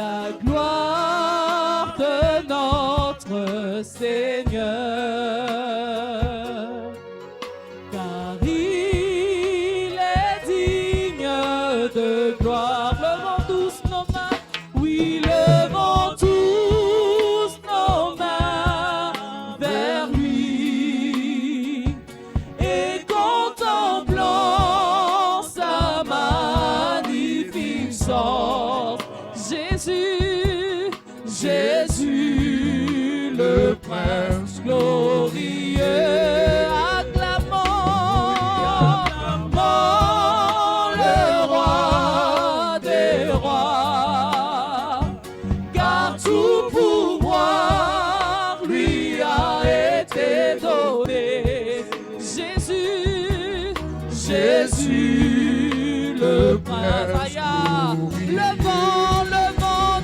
la gloire de notre Seigneur, car il est digne de gloire. Levons tous nos mains, oui, levons tous nos mains vers lui et contemplons sa magnificence. Jésus, Jésus, le Prince glorieux, acclamons le roi des rois, car tout pouvoir lui a été donné. Jésus, Jésus, le Prince, levons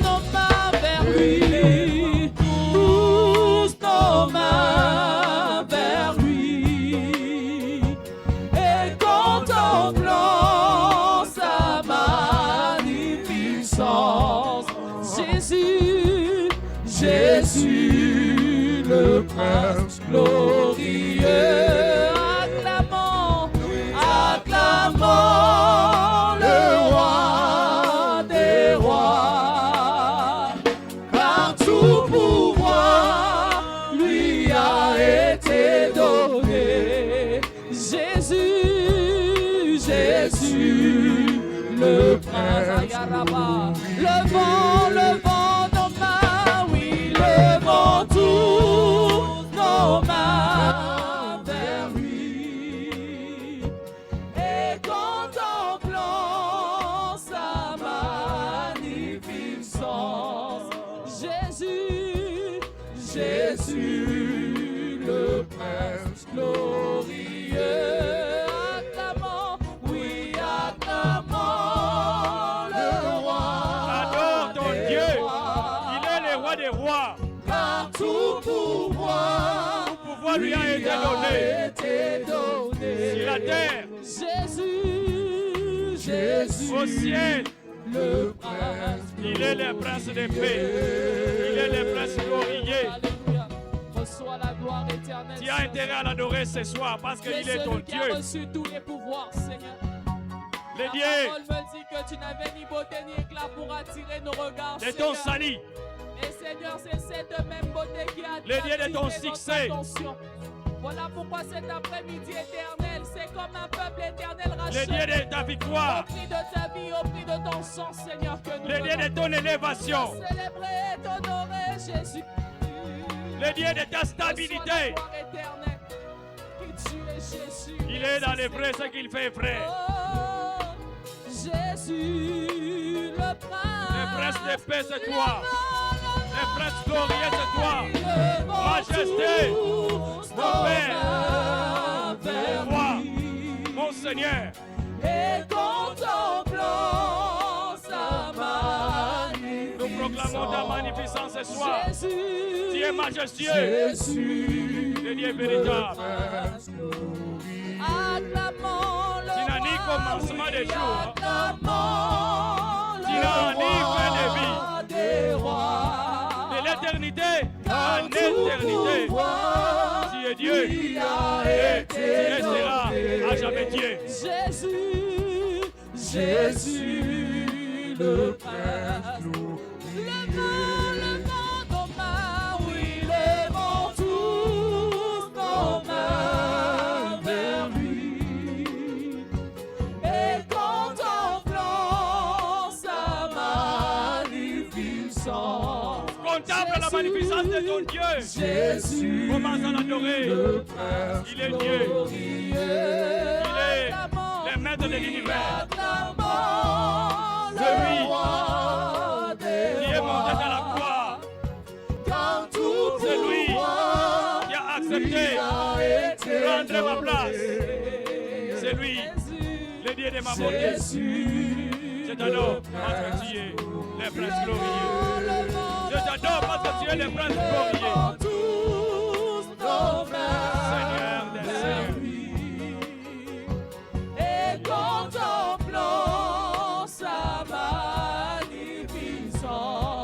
nos mains vers lui, tous nos mains vers lui, et contemplons sa magnificence. Jésus, Jésus, le Prince glorieux, acclamons, acclamons le roi des rois, car tout pouvoir lui a été donné. Jésus, Jésus, le Prince. Levons nos mains, oui, levons tous nos mains vers lui et contemplons sa magnificence. Jésus, Jésus, le Prince glorieux, acclamons, oui, acclamons le roi. Adore ton des Dieu. rois. Il est le roi des rois. Car tout pouvoir Lui a été donné. Sur la terre, Jésus, Jésus, au ciel, le Prince. il est le prince de paix. Il est le prince glorieux. Alléluia. Reçois la gloire éternelle. Tu as intérêt à l'adorer ce soir parce qu'il est ton celui qui a Dieu. reçu tous les pouvoirs, Seigneur. Le La Dieu parole me dit que tu n'avais ni beauté ni éclat pour attirer nos regards, de ton Seigneur. salut. Et Seigneur, c'est cette même beauté qui a Le Dieu de ton attiré notre succès. attention. Voilà pourquoi cet après-midi éternel, c'est comme un peuple éternel Le racheté. Dieu de ta Au victoire. prix de ta vie, au prix de ton sang, Seigneur, que nous Le Dieu de venons ton élévation. célébrer et t'honorer, Jésus. Le Dieu de ta stabilité. Reçois la gloire éternelle. Que tu es Jésus. Il est dans les vrais ce qu'il fait vrai. Oh, Jésus, le prince. Le prince de paix, c'est toi. Le prince glorieux, c'est toi. Majesté, mon Père, roi, mon Seigneur. Et contemplons sa magnificence. Nous proclamons ta magnificence ce soir. Jésus, Tu es majestueux. Jésus, Le Dieu véritable. acclamons le Tu n'as ni roi, commencement de oui, jour. acclamons Tu le n'as ni fin de roi des rois. De l'éternité en Car tout éternité. pouvoir Tu es Dieu. lui a Et été tu resteras donné. à jamais Dieu. Jésus, Jésus, le Prince. Levons nos mains, oui, levons tous nos mains vers lui et contemplons sa magnificence. Contemple la magnificence de ton Dieu. Jésus, Commence à l'adorer. le Prince Il est Dieu. glorieux. Il est le maître de l'univers. Acclamons le Celui roi des qui est monté rois. à la croix. Car tout C'est lui pouvoir qui a accepté lui a été de prendre ma place. donné. C'est lui, Jésus, le Dieu de ma beauté. Jésus, Je t'adore parce que tu es le prince glorieux. Je t'adore parce que tu es le prince glorieux. Seigneur des seigneurs. Et contemplons sa magnificence.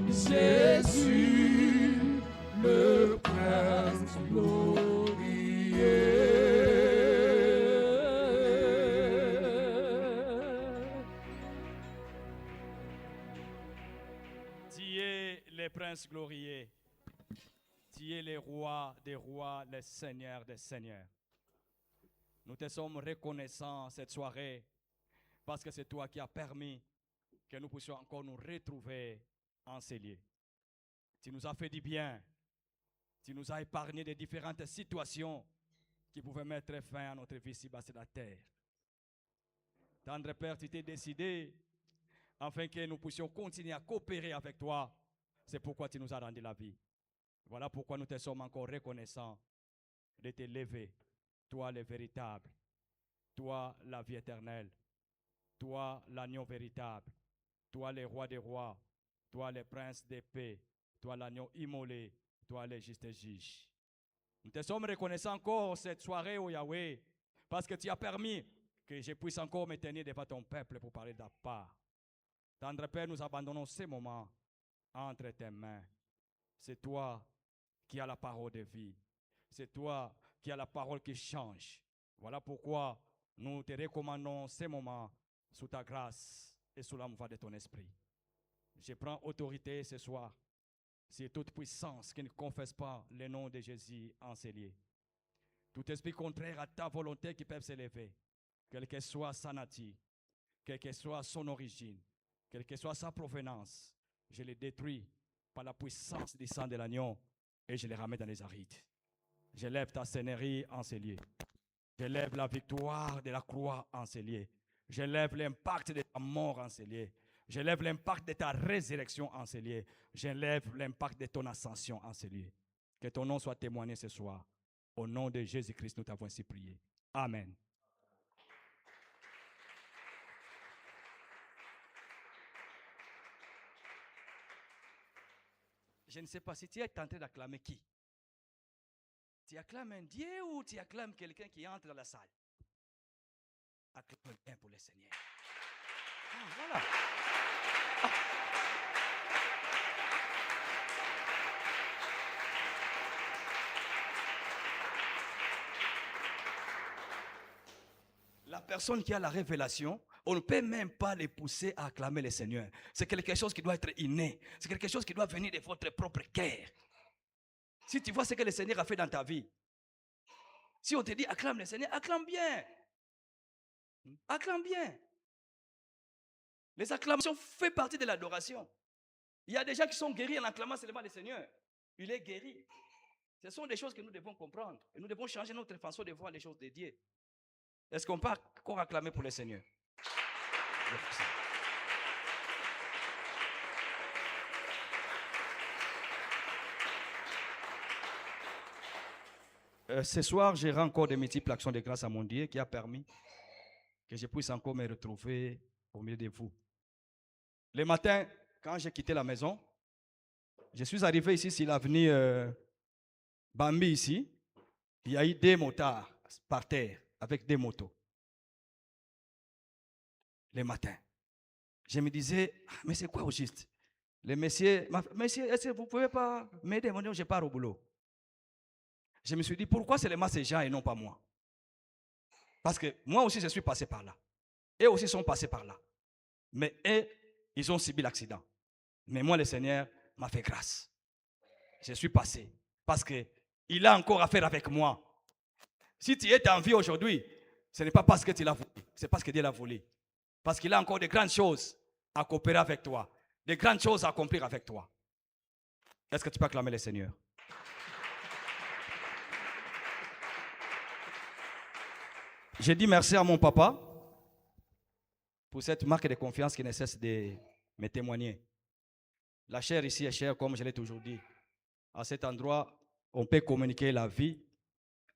Jésus, le prince glorieux. Tu es le prince glorieux. Tu es le roi des rois, le seigneur des seigneurs. Nous te sommes reconnaissants cette soirée parce que c'est toi qui as permis que nous puissions encore nous retrouver en ces lieux. Tu nous as fait du bien. Tu nous as épargné de différentes situations qui pouvaient mettre fin à notre vie ici-bas sur la terre. Tendre Père, tu t'es décidé afin que nous puissions continuer à coopérer avec toi. C'est pourquoi tu nous as rendu la vie. Voilà pourquoi nous te sommes encore reconnaissants de te lever. Toi le véritable, toi la vie éternelle, toi l'agneau véritable, toi le roi des rois, toi le prince de paix, toi l'agneau immolé, toi le juste juge. Nous te sommes reconnaissants encore cette soirée, oh Yahweh, parce que tu as permis que je puisse encore me tenir devant ton peuple pour parler de ta part. Tendre Père, nous abandonnons ces moments entre tes mains. C'est toi qui as la parole de vie. C'est toi qui as la parole qui change. Voilà pourquoi nous te recommandons ces moments sous ta grâce et sous la mouvance de ton esprit. Je prends autorité ce soir sur toute puissance qui ne confesse pas le nom de Jésus en ces lieux. Tout esprit contraire à ta volonté qui peut s'élever, quelle que soit sa nature, quelle que soit son origine, quelle que soit sa provenance, je les détruis par la puissance du sang de l'agneau et je les ramène dans les arides. J'élève ta seigneurie en ces lieux. J'élève la victoire de la croix en ces lieux. J'élève l'impact de ta mort en ces lieux. J'élève l'impact de ta résurrection en ces lieux. J'élève l'impact de ton ascension en ces lieux. Que ton nom soit témoigné ce soir. Au nom de Jésus-Christ, nous t'avons ainsi prié. Amen. Je ne sais pas si tu es tenté d'acclamer qui. Tu acclames un Dieu ou tu acclames quelqu'un qui entre dans la salle? Acclame bien pour le Seigneur. Ah, voilà. Ah. La personne qui a la révélation, on ne peut même pas les pousser à acclamer le Seigneur. C'est quelque chose qui doit être inné. C'est quelque chose qui doit venir de votre propre cœur. Si tu vois ce que le Seigneur a fait dans ta vie, si on te dit acclame le Seigneur, acclame bien. Acclame bien. Les acclamations font partie de l'adoration. Il y a des gens qui sont guéris en acclamant seulement le Seigneur. Il est guéri. Ce sont des choses que nous devons comprendre. Et nous devons changer notre façon de voir les choses de Dieu. Est-ce qu'on peut encore acclamer pour le Seigneur? Ce soir, j'ai encore de multiples actions de grâce à mon Dieu qui a permis que je puisse encore me retrouver au milieu de vous. Le matin, quand j'ai quitté la maison, je suis arrivé ici sur l'avenue Bambi ici. Il y a eu des motards par terre avec des motos. Le matin. Je me disais, mais c'est quoi au juste? Le monsieur, est-ce que vous ne pouvez pas m'aider? Je pars au boulot. Je me suis dit, pourquoi seulement ces gens et non pas moi? Parce que moi aussi, je suis passé par là. Eux aussi sont passés par là. Mais eux, ils ont subi l'accident. Mais moi, le Seigneur m'a fait grâce. Je suis passé. Parce qu'il a encore affaire avec moi. Si tu es en vie aujourd'hui, ce n'est pas parce que tu l'as voulu. C'est parce que Dieu l'a voulu. Parce qu'il a encore de grandes choses à coopérer avec toi. De grandes choses à accomplir avec toi. Est-ce que tu peux acclamer le Seigneur? J'ai dit merci à mon papa pour cette marque de confiance qui ne cesse de me témoigner. La chair ici est chère, comme je l'ai toujours dit. À cet endroit, on peut communiquer la vie,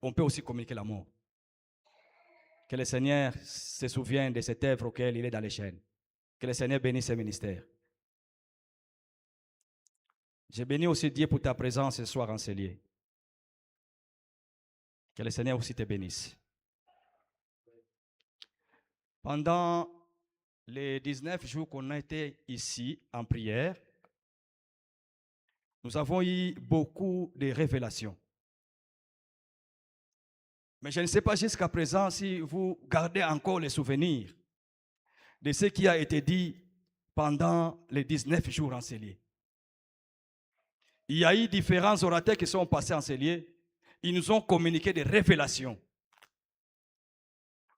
on peut aussi communiquer la mort. Que le Seigneur se souvienne de cette œuvre auquel il est dans les chaînes. Que le Seigneur bénisse ce ministère. Je bénis aussi Dieu pour ta présence ce soir en ce lieu. Que le Seigneur aussi te bénisse. Pendant les 19 jours qu'on a été ici en prière, nous avons eu beaucoup de révélations. Mais je ne sais pas jusqu'à présent si vous gardez encore les souvenirs de ce qui a été dit pendant les 19 jours en Célier. Il y a eu différents orateurs qui sont passés en Célier. Ils nous ont communiqué des révélations.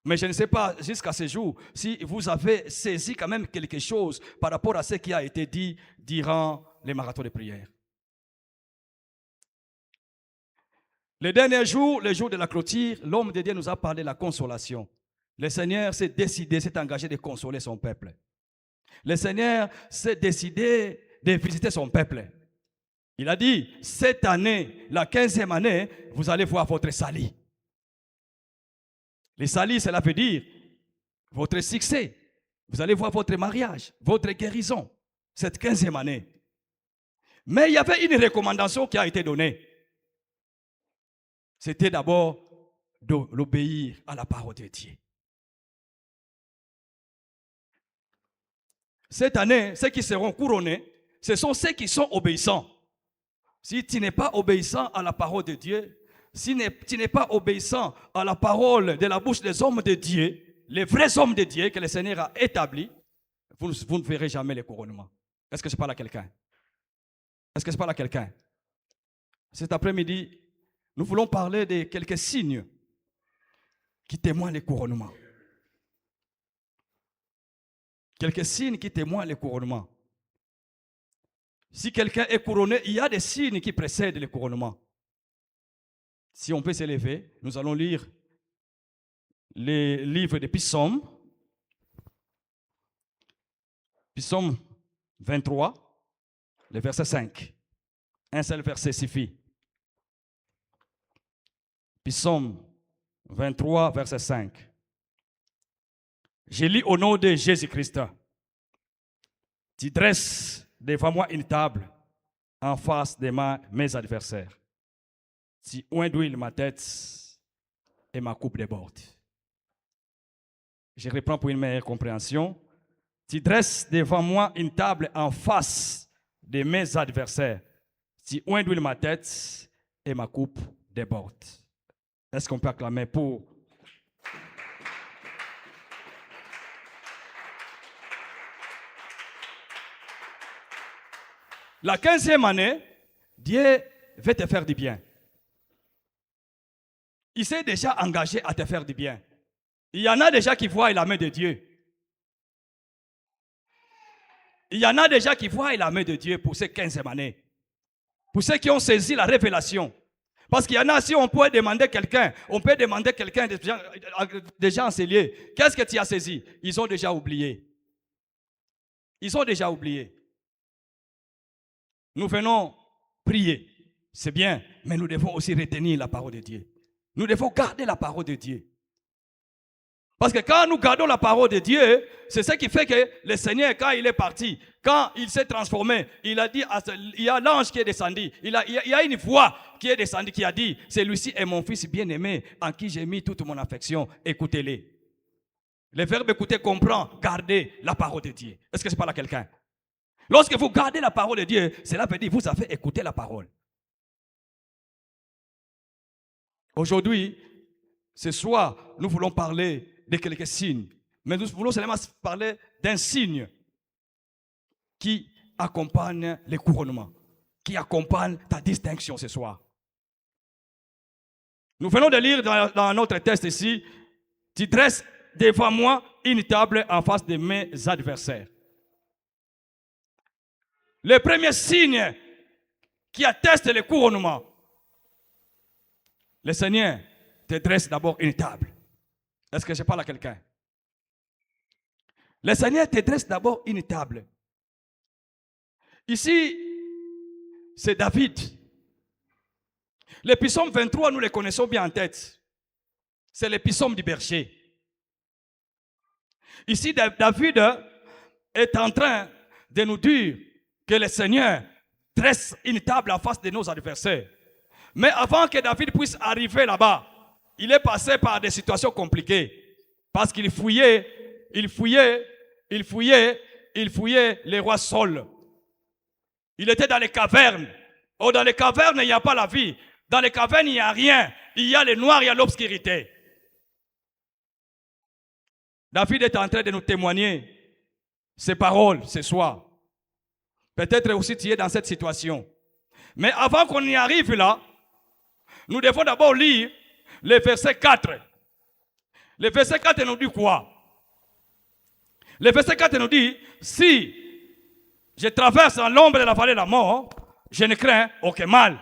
Mais je ne sais pas jusqu'à ce jour si vous avez saisi quand même quelque chose par rapport à ce qui a été dit durant les marathons de prière. Le dernier jour, le jour de la clôture, l'homme de Dieu nous a parlé de la consolation. Le Seigneur s'est décidé, s'est engagé de consoler son peuple. Le Seigneur s'est décidé de visiter son peuple. Il a dit, cette année, la 15e année, vous allez voir votre salut. Le salut, cela veut dire votre succès. Vous allez voir votre mariage, votre guérison, cette 15e année. Mais il y avait une recommandation qui a été donnée. C'était d'abord d'obéir à la parole de Dieu. Cette année, ceux qui seront couronnés, ce sont ceux qui sont obéissants. Si tu n'es pas obéissant à la parole de Dieu, si tu n'es pas obéissant à la parole de la bouche des hommes de Dieu, les vrais hommes de Dieu que le Seigneur a établis, vous ne verrez jamais les couronnements. Est-ce que je parle à quelqu'un? Est-ce que je parle à quelqu'un? Cet après-midi, nous voulons parler de quelques signes qui témoignent les couronnements. Quelques signes qui témoignent les couronnements. Si quelqu'un est couronné, il y a des signes qui précèdent le couronnement. Si on peut s'élever, nous allons lire les livres de Psaume. Psaume 23, le verset 5. Un seul verset suffit. Psaume 23, verset 5. Je lis au nom de Jésus-Christ. Tu dresses devant moi une table en face de mes adversaires. Tu oins d'huile ma tête et ma coupe déborde. Je reprends pour une meilleure compréhension. Tu dresses devant moi une table en face de mes adversaires. Tu oins d'huile ma tête et ma coupe déborde. Est-ce qu'on peut acclamer pour? La 15e année, Dieu veut te faire du bien. Il s'est déjà engagé à te faire du bien. Il y en a déjà qui voient la main de Dieu. Il y en a déjà qui voient la main de Dieu pour ces 15e année. Pour ceux qui ont saisi la révélation. Parce qu'il y en a, si on peut demander quelqu'un, des gens en Célier, qu'est-ce que tu as saisi? Ils ont déjà oublié. Ils ont déjà oublié. Nous venons prier, c'est bien, mais nous devons aussi retenir la parole de Dieu. Nous devons garder la parole de Dieu. Parce que quand nous gardons la parole de Dieu, c'est ce qui fait que le Seigneur, quand il est parti, quand il s'est transformé, il a dit, il y a l'ange qui est descendu, il y a une voix qui est descendue qui a dit, celui-ci est mon fils bien-aimé en qui j'ai mis toute mon affection, écoutez-les. Le verbe écouter comprend, garder la parole de Dieu. Est-ce que je parle à quelqu'un? Lorsque vous gardez la parole de Dieu, cela veut dire que vous avez écouté la parole. Aujourd'hui, ce soir, nous voulons parler de quelques signes. Mais nous voulons seulement parler d'un signe qui accompagne les couronnements, qui accompagne ta distinction ce soir. Nous venons de lire dans notre texte ici, tu dresses devant moi une table en face de mes adversaires. Le premier signe qui atteste le couronnement, le Seigneur te dresse d'abord une table. Est-ce que je parle à quelqu'un? Le Seigneur te dresse d'abord une table. Ici, c'est David. Le psaume 23, nous le connaissons bien en tête. C'est le psaume du berger. Ici, David est en train de nous dire que le Seigneur dresse une table en face de nos adversaires. Mais avant que David puisse arriver là-bas, il est passé par des situations compliquées. Parce qu'il fouillait il fouillait les rois Saul. Il était dans les cavernes. Oh, dans les cavernes, il n'y a pas la vie. Dans les cavernes, il n'y a rien. Il y a le noir, il y a l'obscurité. David est en train de nous témoigner ses paroles ce soir. Peut-être aussi tu es dans cette situation. Mais avant qu'on y arrive là, nous devons d'abord lire le verset 4. Le verset 4 nous dit quoi? Le verset 4 nous dit, si je traverse dans l'ombre de la vallée de la mort, je ne crains aucun mal.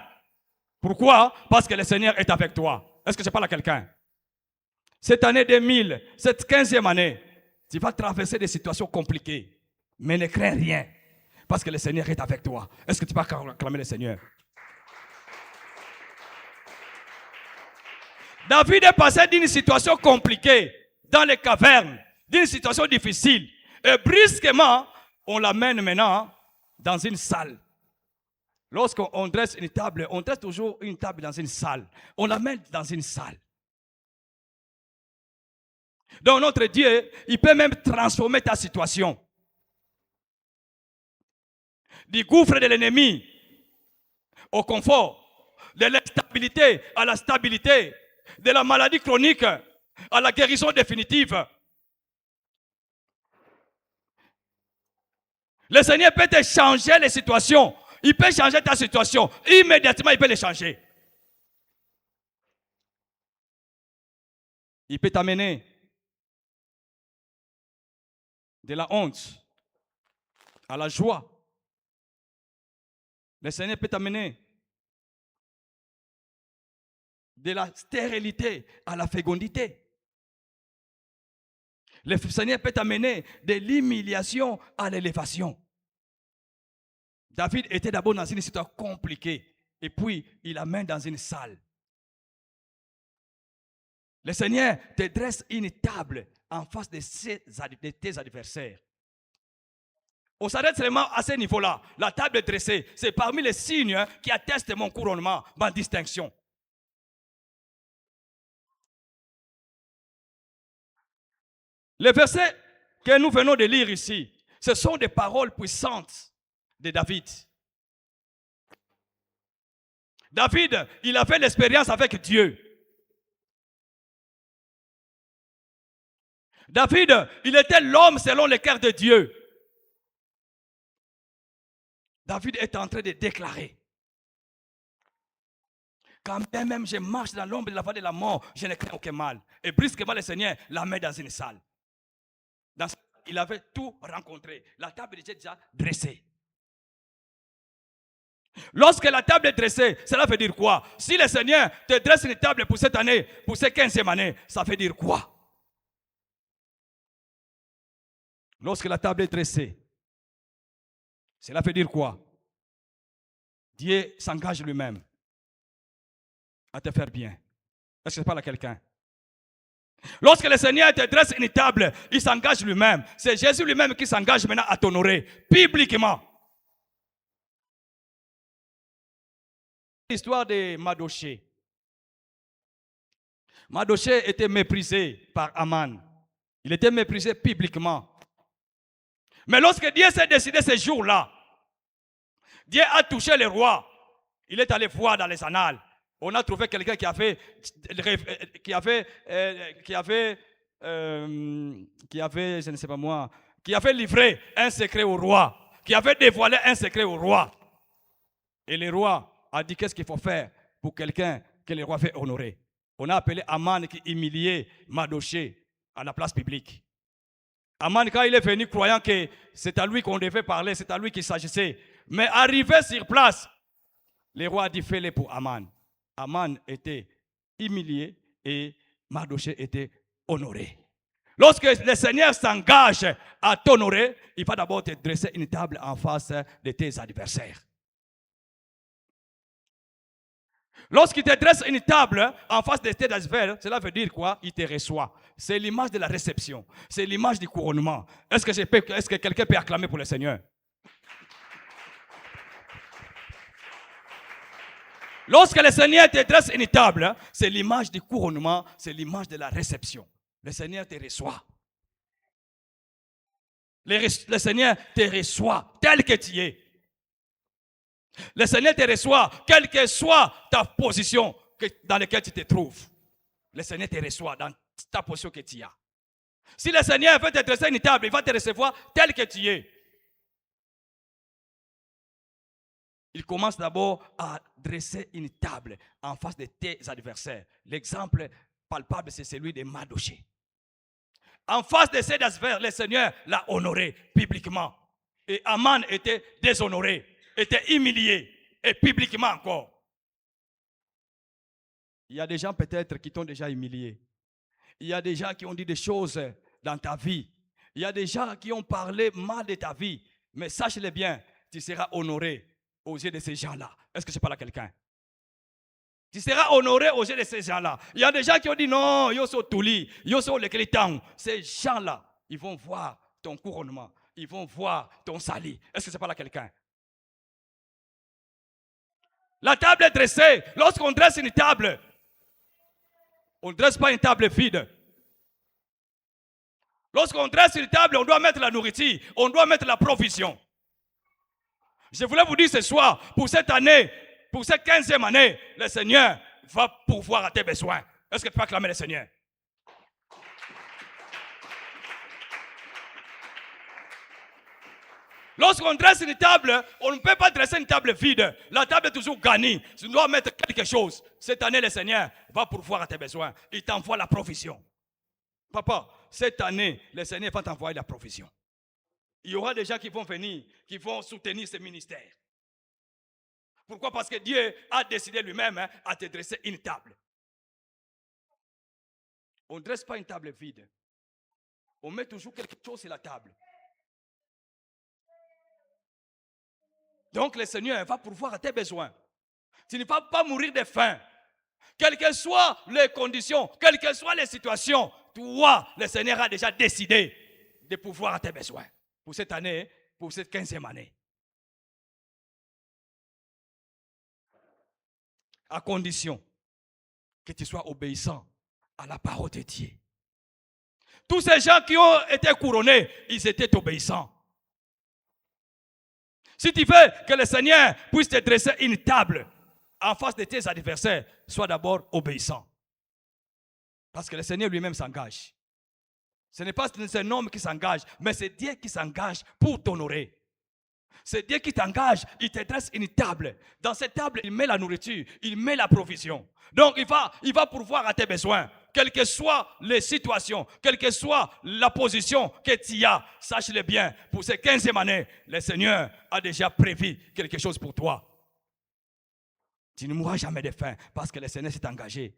Pourquoi? Parce que le Seigneur est avec toi. Est-ce que je parle à quelqu'un? Cette année 2000, cette 15e année, tu vas traverser des situations compliquées. Mais ne crains rien. Parce que le Seigneur est avec toi. Est-ce que tu vas acclamer le Seigneur? David est passé d'une situation compliquée, dans les cavernes, d'une situation difficile. Et brusquement, on l'amène maintenant dans une salle. Lorsqu'on dresse une table, on dresse toujours une table dans une salle. On l'amène dans une salle. Donc notre Dieu, il peut même transformer ta situation. Du gouffre de l'ennemi au confort, de l'instabilité à la stabilité, de la maladie chronique à la guérison définitive. Le Seigneur peut te changer les situations. Il peut changer ta situation. Immédiatement, il peut les changer. Il peut t'amener de la honte à la joie. Le Seigneur peut t'amener de la stérilité à la fécondité. Le Seigneur peut t'amener de l'humiliation à l'élévation. David était d'abord dans une situation compliquée. Et puis, il l'amène dans une salle. Le Seigneur te dresse une table en face de tes adversaires. On s'arrête seulement à ce niveau-là. La table est dressée. C'est parmi les signes qui attestent mon couronnement, ma distinction. Les versets que nous venons de lire ici, ce sont des paroles puissantes de David. David, il avait l'expérience avec Dieu. David, il était l'homme selon le cœur de Dieu. David est en train de déclarer: quand même je marche dans l'ombre de la vallée de la mort, je ne crains aucun mal. Et brusquement, le Seigneur la met dans une salle. Il avait tout rencontré. La table était déjà dressée. Lorsque la table est dressée, cela veut dire quoi? Si le Seigneur te dresse une table pour cette année, pour cette 15e année, ça veut dire quoi? Lorsque la table est dressée, cela veut dire quoi? Dieu s'engage lui-même à te faire bien. Est-ce que je parle à quelqu'un? Lorsque le Seigneur te dresse une table, il s'engage lui-même. C'est Jésus lui-même qui s'engage maintenant à t'honorer publiquement. L'histoire de Mardochée. Mardochée était méprisé par Aman. Il était méprisé publiquement. Mais lorsque Dieu s'est décidé ce jour-là, Dieu a touché le roi. Il est allé voir dans les annales. On a trouvé quelqu'un qui avait, je ne sais pas moi, qui avait livré un secret au roi, qui avait dévoilé un secret au roi. Et le roi a dit: qu'est-ce qu'il faut faire pour quelqu'un que le roi fait honorer? On a appelé Aman qui humiliait Mardochée à la place publique. Aman, quand il est venu croyant que c'est à lui qu'on devait parler, c'est à lui qu'il s'agissait. Mais arrivé sur place, le roi a dit: fais-le pour Aman. Aman était humilié et Mardochée était honoré. Lorsque le Seigneur s'engage à t'honorer, il va d'abord te dresser une table en face de tes adversaires. Lorsqu'il te dresse une table en face de tes adversaires, cela veut dire quoi? Il te reçoit. C'est l'image de la réception. C'est l'image du couronnement. Est-ce que quelqu'un peut acclamer pour le Seigneur? Lorsque le Seigneur te dresse une table, c'est l'image du couronnement, c'est l'image de la réception. Le Seigneur te reçoit. Le Seigneur te reçoit tel que tu es. Le Seigneur te reçoit, quelle que soit ta position dans laquelle tu te trouves. Le Seigneur te reçoit dans ta position que tu as. Si le Seigneur veut te dresser une table, il va te recevoir tel que tu es. Il commence d'abord à dresser une table en face de tes adversaires. L'exemple palpable, c'est celui de Mardochée. En face de ses adversaires, le Seigneur l'a honoré publiquement. Et Aman était déshonoré, était humilié, et publiquement encore. Il y a des gens peut-être qui t'ont déjà humilié. Il y a des gens qui ont dit des choses dans ta vie. Il y a des gens qui ont parlé mal de ta vie. Mais sache-le bien, tu seras honoré aux yeux de ces gens-là. Est-ce que je parle à quelqu'un? Tu seras honoré aux yeux de ces gens-là. Il y a des gens qui ont dit non, yo so touli, yo so le chrétien. Ces gens-là, ils vont voir ton couronnement. Ils vont voir ton salut. Est-ce que je parle à quelqu'un? La table est dressée. Lorsqu'on dresse une table, on ne dresse pas une table vide. Lorsqu'on dresse une table, on doit mettre la nourriture, on doit mettre la provision. Je voulais vous dire ce soir, pour cette année, pour cette 15e année, le Seigneur va pourvoir à tes besoins. Est-ce que tu peux acclamer le Seigneur? Lorsqu'on dresse une table, on ne peut pas dresser une table vide. La table est toujours gagnée. Tu dois mettre quelque chose. Cette année, le Seigneur va pourvoir à tes besoins. Il t'envoie la provision. Papa, cette année, le Seigneur va t'envoyer la provision. Il y aura des gens qui vont venir, qui vont soutenir ce ministère. Pourquoi? Parce que Dieu a décidé lui-même à te dresser une table. On ne dresse pas une table vide. On met toujours quelque chose sur la table. Donc le Seigneur va pourvoir à tes besoins. Tu ne vas pas mourir de faim. Quelles que soient les conditions, quelles que soient les situations, toi, le Seigneur a déjà décidé de pourvoir à tes besoins. Pour cette année, pour cette 15e année. À condition que tu sois obéissant à la parole de Dieu. Tous ces gens qui ont été couronnés, ils étaient obéissants. Si tu veux que le Seigneur puisse te dresser une table en face de tes adversaires, sois d'abord obéissant. Parce que le Seigneur lui-même s'engage. Ce n'est pas un homme qui s'engage, mais c'est Dieu qui s'engage pour t'honorer. C'est Dieu qui t'engage, il te dresse une table. Dans cette table, il met la nourriture, il met la provision. Donc il va pourvoir à tes besoins. Quelles que soient les situations, quelle que soit la position que tu as, sache-le bien, pour ces 15e année, le Seigneur a déjà prévu quelque chose pour toi. Tu ne mourras jamais de faim parce que le Seigneur s'est engagé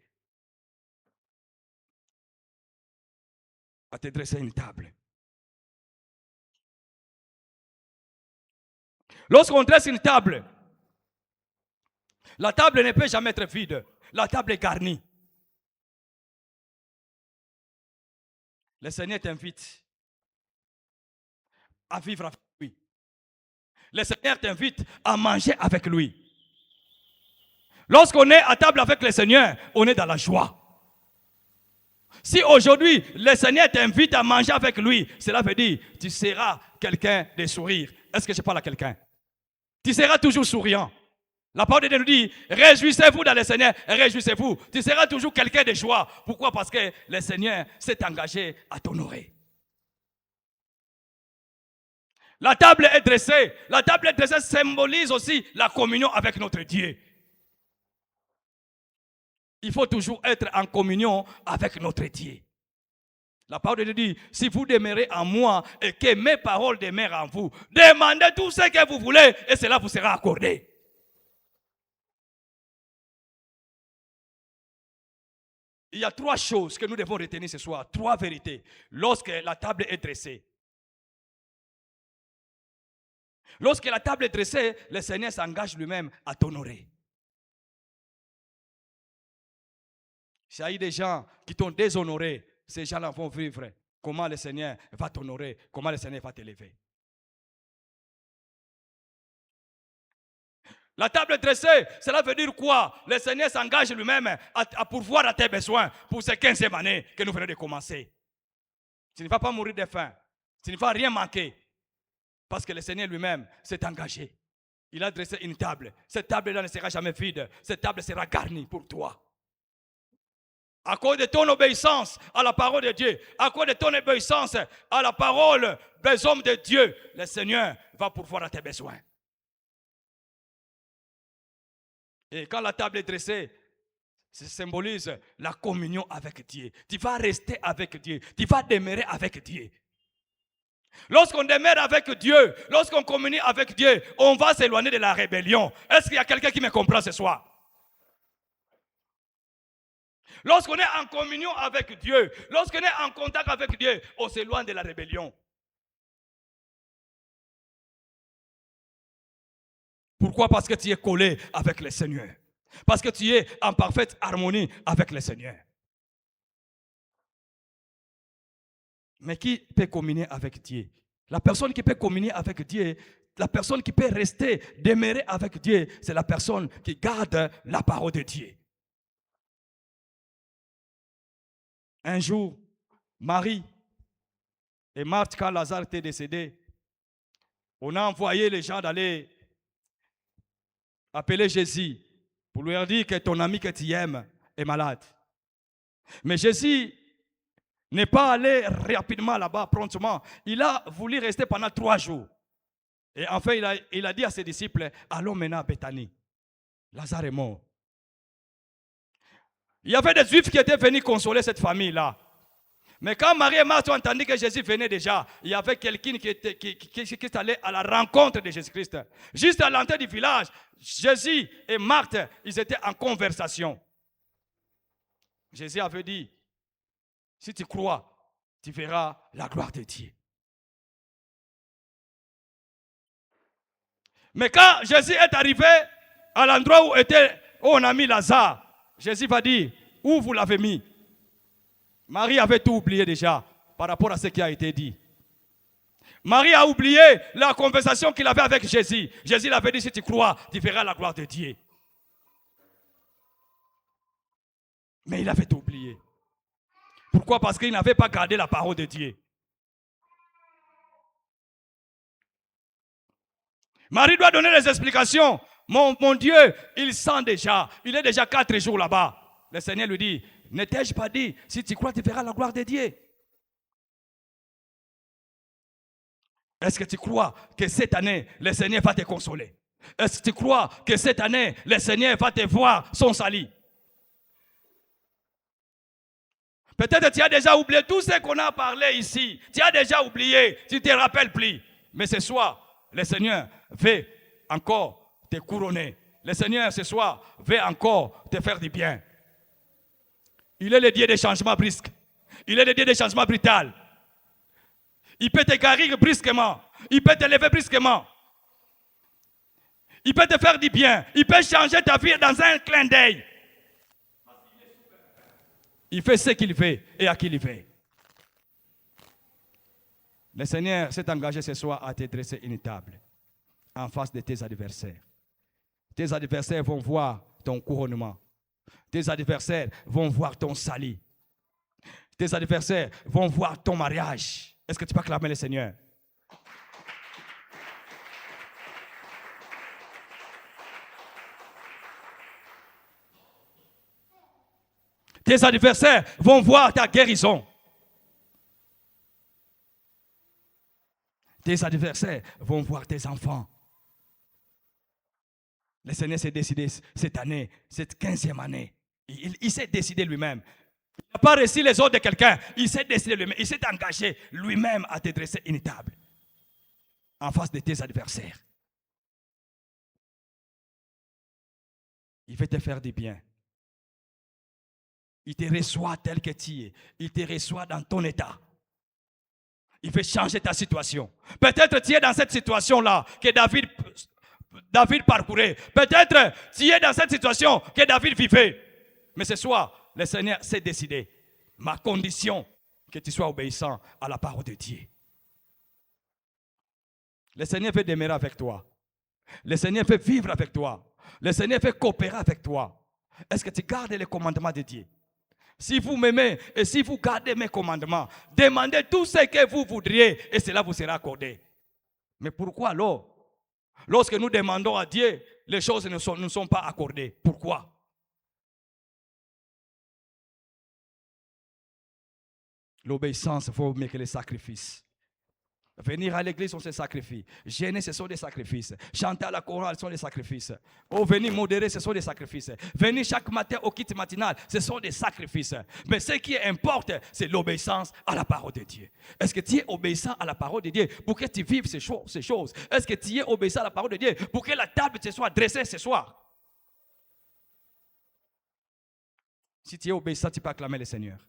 à te dresser une table. Lorsqu'on dresse une table, la table ne peut jamais être vide. La table est garnie. Le Seigneur t'invite à vivre avec lui. Le Seigneur t'invite à manger avec lui. Lorsqu'on est à table avec le Seigneur, on est dans la joie. Si aujourd'hui, le Seigneur t'invite à manger avec lui, cela veut dire que tu seras quelqu'un de sourire. Est-ce que je parle à quelqu'un? Tu seras toujours souriant. La parole de Dieu nous dit, réjouissez-vous dans le Seigneur, réjouissez-vous. Tu seras toujours quelqu'un de joie. Pourquoi? Parce que le Seigneur s'est engagé à t'honorer. La table est dressée. La table est dressée symbolise aussi la communion avec notre Dieu. Il faut toujours être en communion avec notre Dieu. La parole de Dieu dit, si vous demeurez en moi et que mes paroles demeurent en vous, demandez tout ce que vous voulez et cela vous sera accordé. Il y a 3 choses que nous devons retenir ce soir, 3 vérités, lorsque la table est dressée. Lorsque la table est dressée, le Seigneur s'engage lui-même à t'honorer. S'il y a des gens qui t'ont déshonoré, ces gens-là vont vivre. Comment le Seigneur va t'honorer, comment le Seigneur va t'élever. La table dressée, cela veut dire quoi? Le Seigneur s'engage lui-même à pourvoir à tes besoins pour ces 15e année que nous venons de commencer. Tu ne vas pas mourir de faim. Tu ne vas rien manquer. Parce que le Seigneur lui-même s'est engagé. Il a dressé une table. Cette table-là ne sera jamais vide. Cette table sera garnie pour toi. À cause de ton obéissance à la parole de Dieu, à cause de ton obéissance à la parole des hommes de Dieu, le Seigneur va pourvoir à tes besoins. Et quand la table est dressée, ça symbolise la communion avec Dieu. Tu vas rester avec Dieu. Tu vas demeurer avec Dieu. Lorsqu'on demeure avec Dieu, lorsqu'on communie avec Dieu, on va s'éloigner de la rébellion. Est-ce qu'il y a quelqu'un qui me comprend ce soir? Lorsqu'on est en communion avec Dieu, lorsqu'on est en contact avec Dieu, on s'éloigne de la rébellion. Pourquoi? Parce que tu es collé avec le Seigneur. Parce que tu es en parfaite harmonie avec le Seigneur. Mais qui peut communier avec Dieu? La personne qui peut communier avec Dieu, la personne qui peut rester, demeurer avec Dieu, c'est la personne qui garde la parole de Dieu. Un jour, Marie et Marthe, quand Lazare était décédé, on a envoyé les gens d'aller appeler Jésus pour lui dire que ton ami que tu aimes est malade. Mais Jésus n'est pas allé rapidement là-bas, promptement. Il a voulu rester pendant 3 jours. Et enfin, il a dit à ses disciples, allons maintenant à Béthanie. Lazare est mort. Il y avait des Juifs qui étaient venus consoler cette famille-là. Mais quand Marie et Marthe ont entendu que Jésus venait déjà, il y avait quelqu'un qui est allé à la rencontre de Jésus-Christ. Juste à l'entrée du village, Jésus et Marthe, ils étaient en conversation. Jésus avait dit, si tu crois, tu verras la gloire de Dieu. Mais quand Jésus est arrivé à l'endroit où on a mis Lazare, Jésus va dire, où vous l'avez mis? Marie avait tout oublié déjà par rapport à ce qui a été dit. Marie a oublié la conversation qu'il avait avec Jésus. Jésus l'avait dit, si tu crois, tu verras la gloire de Dieu. Mais il avait tout oublié. Pourquoi? Parce qu'il n'avait pas gardé la parole de Dieu. Marie doit donner les explications. Mon Dieu, il sent déjà. Il est déjà 4 jours là-bas. Le Seigneur lui dit, ne t'ai-je pas dit, si tu crois, tu verras la gloire de Dieu. Est-ce que tu crois que cette année, le Seigneur va te consoler? Est-ce que tu crois que cette année, le Seigneur va te voir son salut? Peut-être tu as déjà oublié tout ce qu'on a parlé ici. Tu as déjà oublié, tu ne te rappelles plus. Mais ce soir, le Seigneur veut encore te couronner. Le Seigneur ce soir veut encore te faire du bien. Il est le Dieu des changements brusques. Il est le Dieu des changements brutaux. Il peut te guérir brusquement. Il peut te lever brusquement. Il peut te faire du bien. Il peut changer ta vie dans un clin d'œil. Il fait ce qu'il fait et à qui il fait. Le Seigneur s'est engagé ce soir à te dresser une table en face de tes adversaires. Tes adversaires vont voir ton couronnement. Tes adversaires vont voir ton salut. Tes adversaires vont voir ton mariage. Est-ce que tu peux acclamer le Seigneur? Tes adversaires vont voir ta guérison. Tes adversaires vont voir tes enfants. Le Seigneur s'est décidé cette année, cette 15e année. Il s'est décidé lui-même. Il n'a pas reçu les ordres de quelqu'un. Il s'est décidé lui-même. Il s'est engagé lui-même à te dresser une table en face de tes adversaires. Il veut te faire du bien. Il te reçoit tel que tu es. Il te reçoit dans ton état. Il veut changer ta situation. Peut-être tu es dans cette situation-là que David parcourait. Peut-être tu es dans cette situation que David vivait. Mais ce soir, le Seigneur s'est décidé. Ma condition, que tu sois obéissant à la parole de Dieu. Le Seigneur veut demeurer avec toi. Le Seigneur veut vivre avec toi. Le Seigneur veut coopérer avec toi. Est-ce que tu gardes les commandements de Dieu? Si vous m'aimez et si vous gardez mes commandements, demandez tout ce que vous voudriez et cela vous sera accordé. Mais pourquoi alors, lorsque nous demandons à Dieu, les choses ne sont pas accordées? Pourquoi? L'obéissance, il faut mettre les sacrifices. Venir à l'église, on se sacrifie. Gêner, ce sont des sacrifices. Chanter à la chorale, ce sont des sacrifices. Oh, venir modérer, ce sont des sacrifices. Venir chaque matin au kit matinal, ce sont des sacrifices. Mais ce qui importe, c'est l'obéissance à la parole de Dieu. Est-ce que tu es obéissant à la parole de Dieu pour que tu vives ces choses? Est-ce que tu es obéissant à la parole de Dieu pour que la table te soit dressée ce soir? Si tu es obéissant, tu peux acclamer le Seigneur.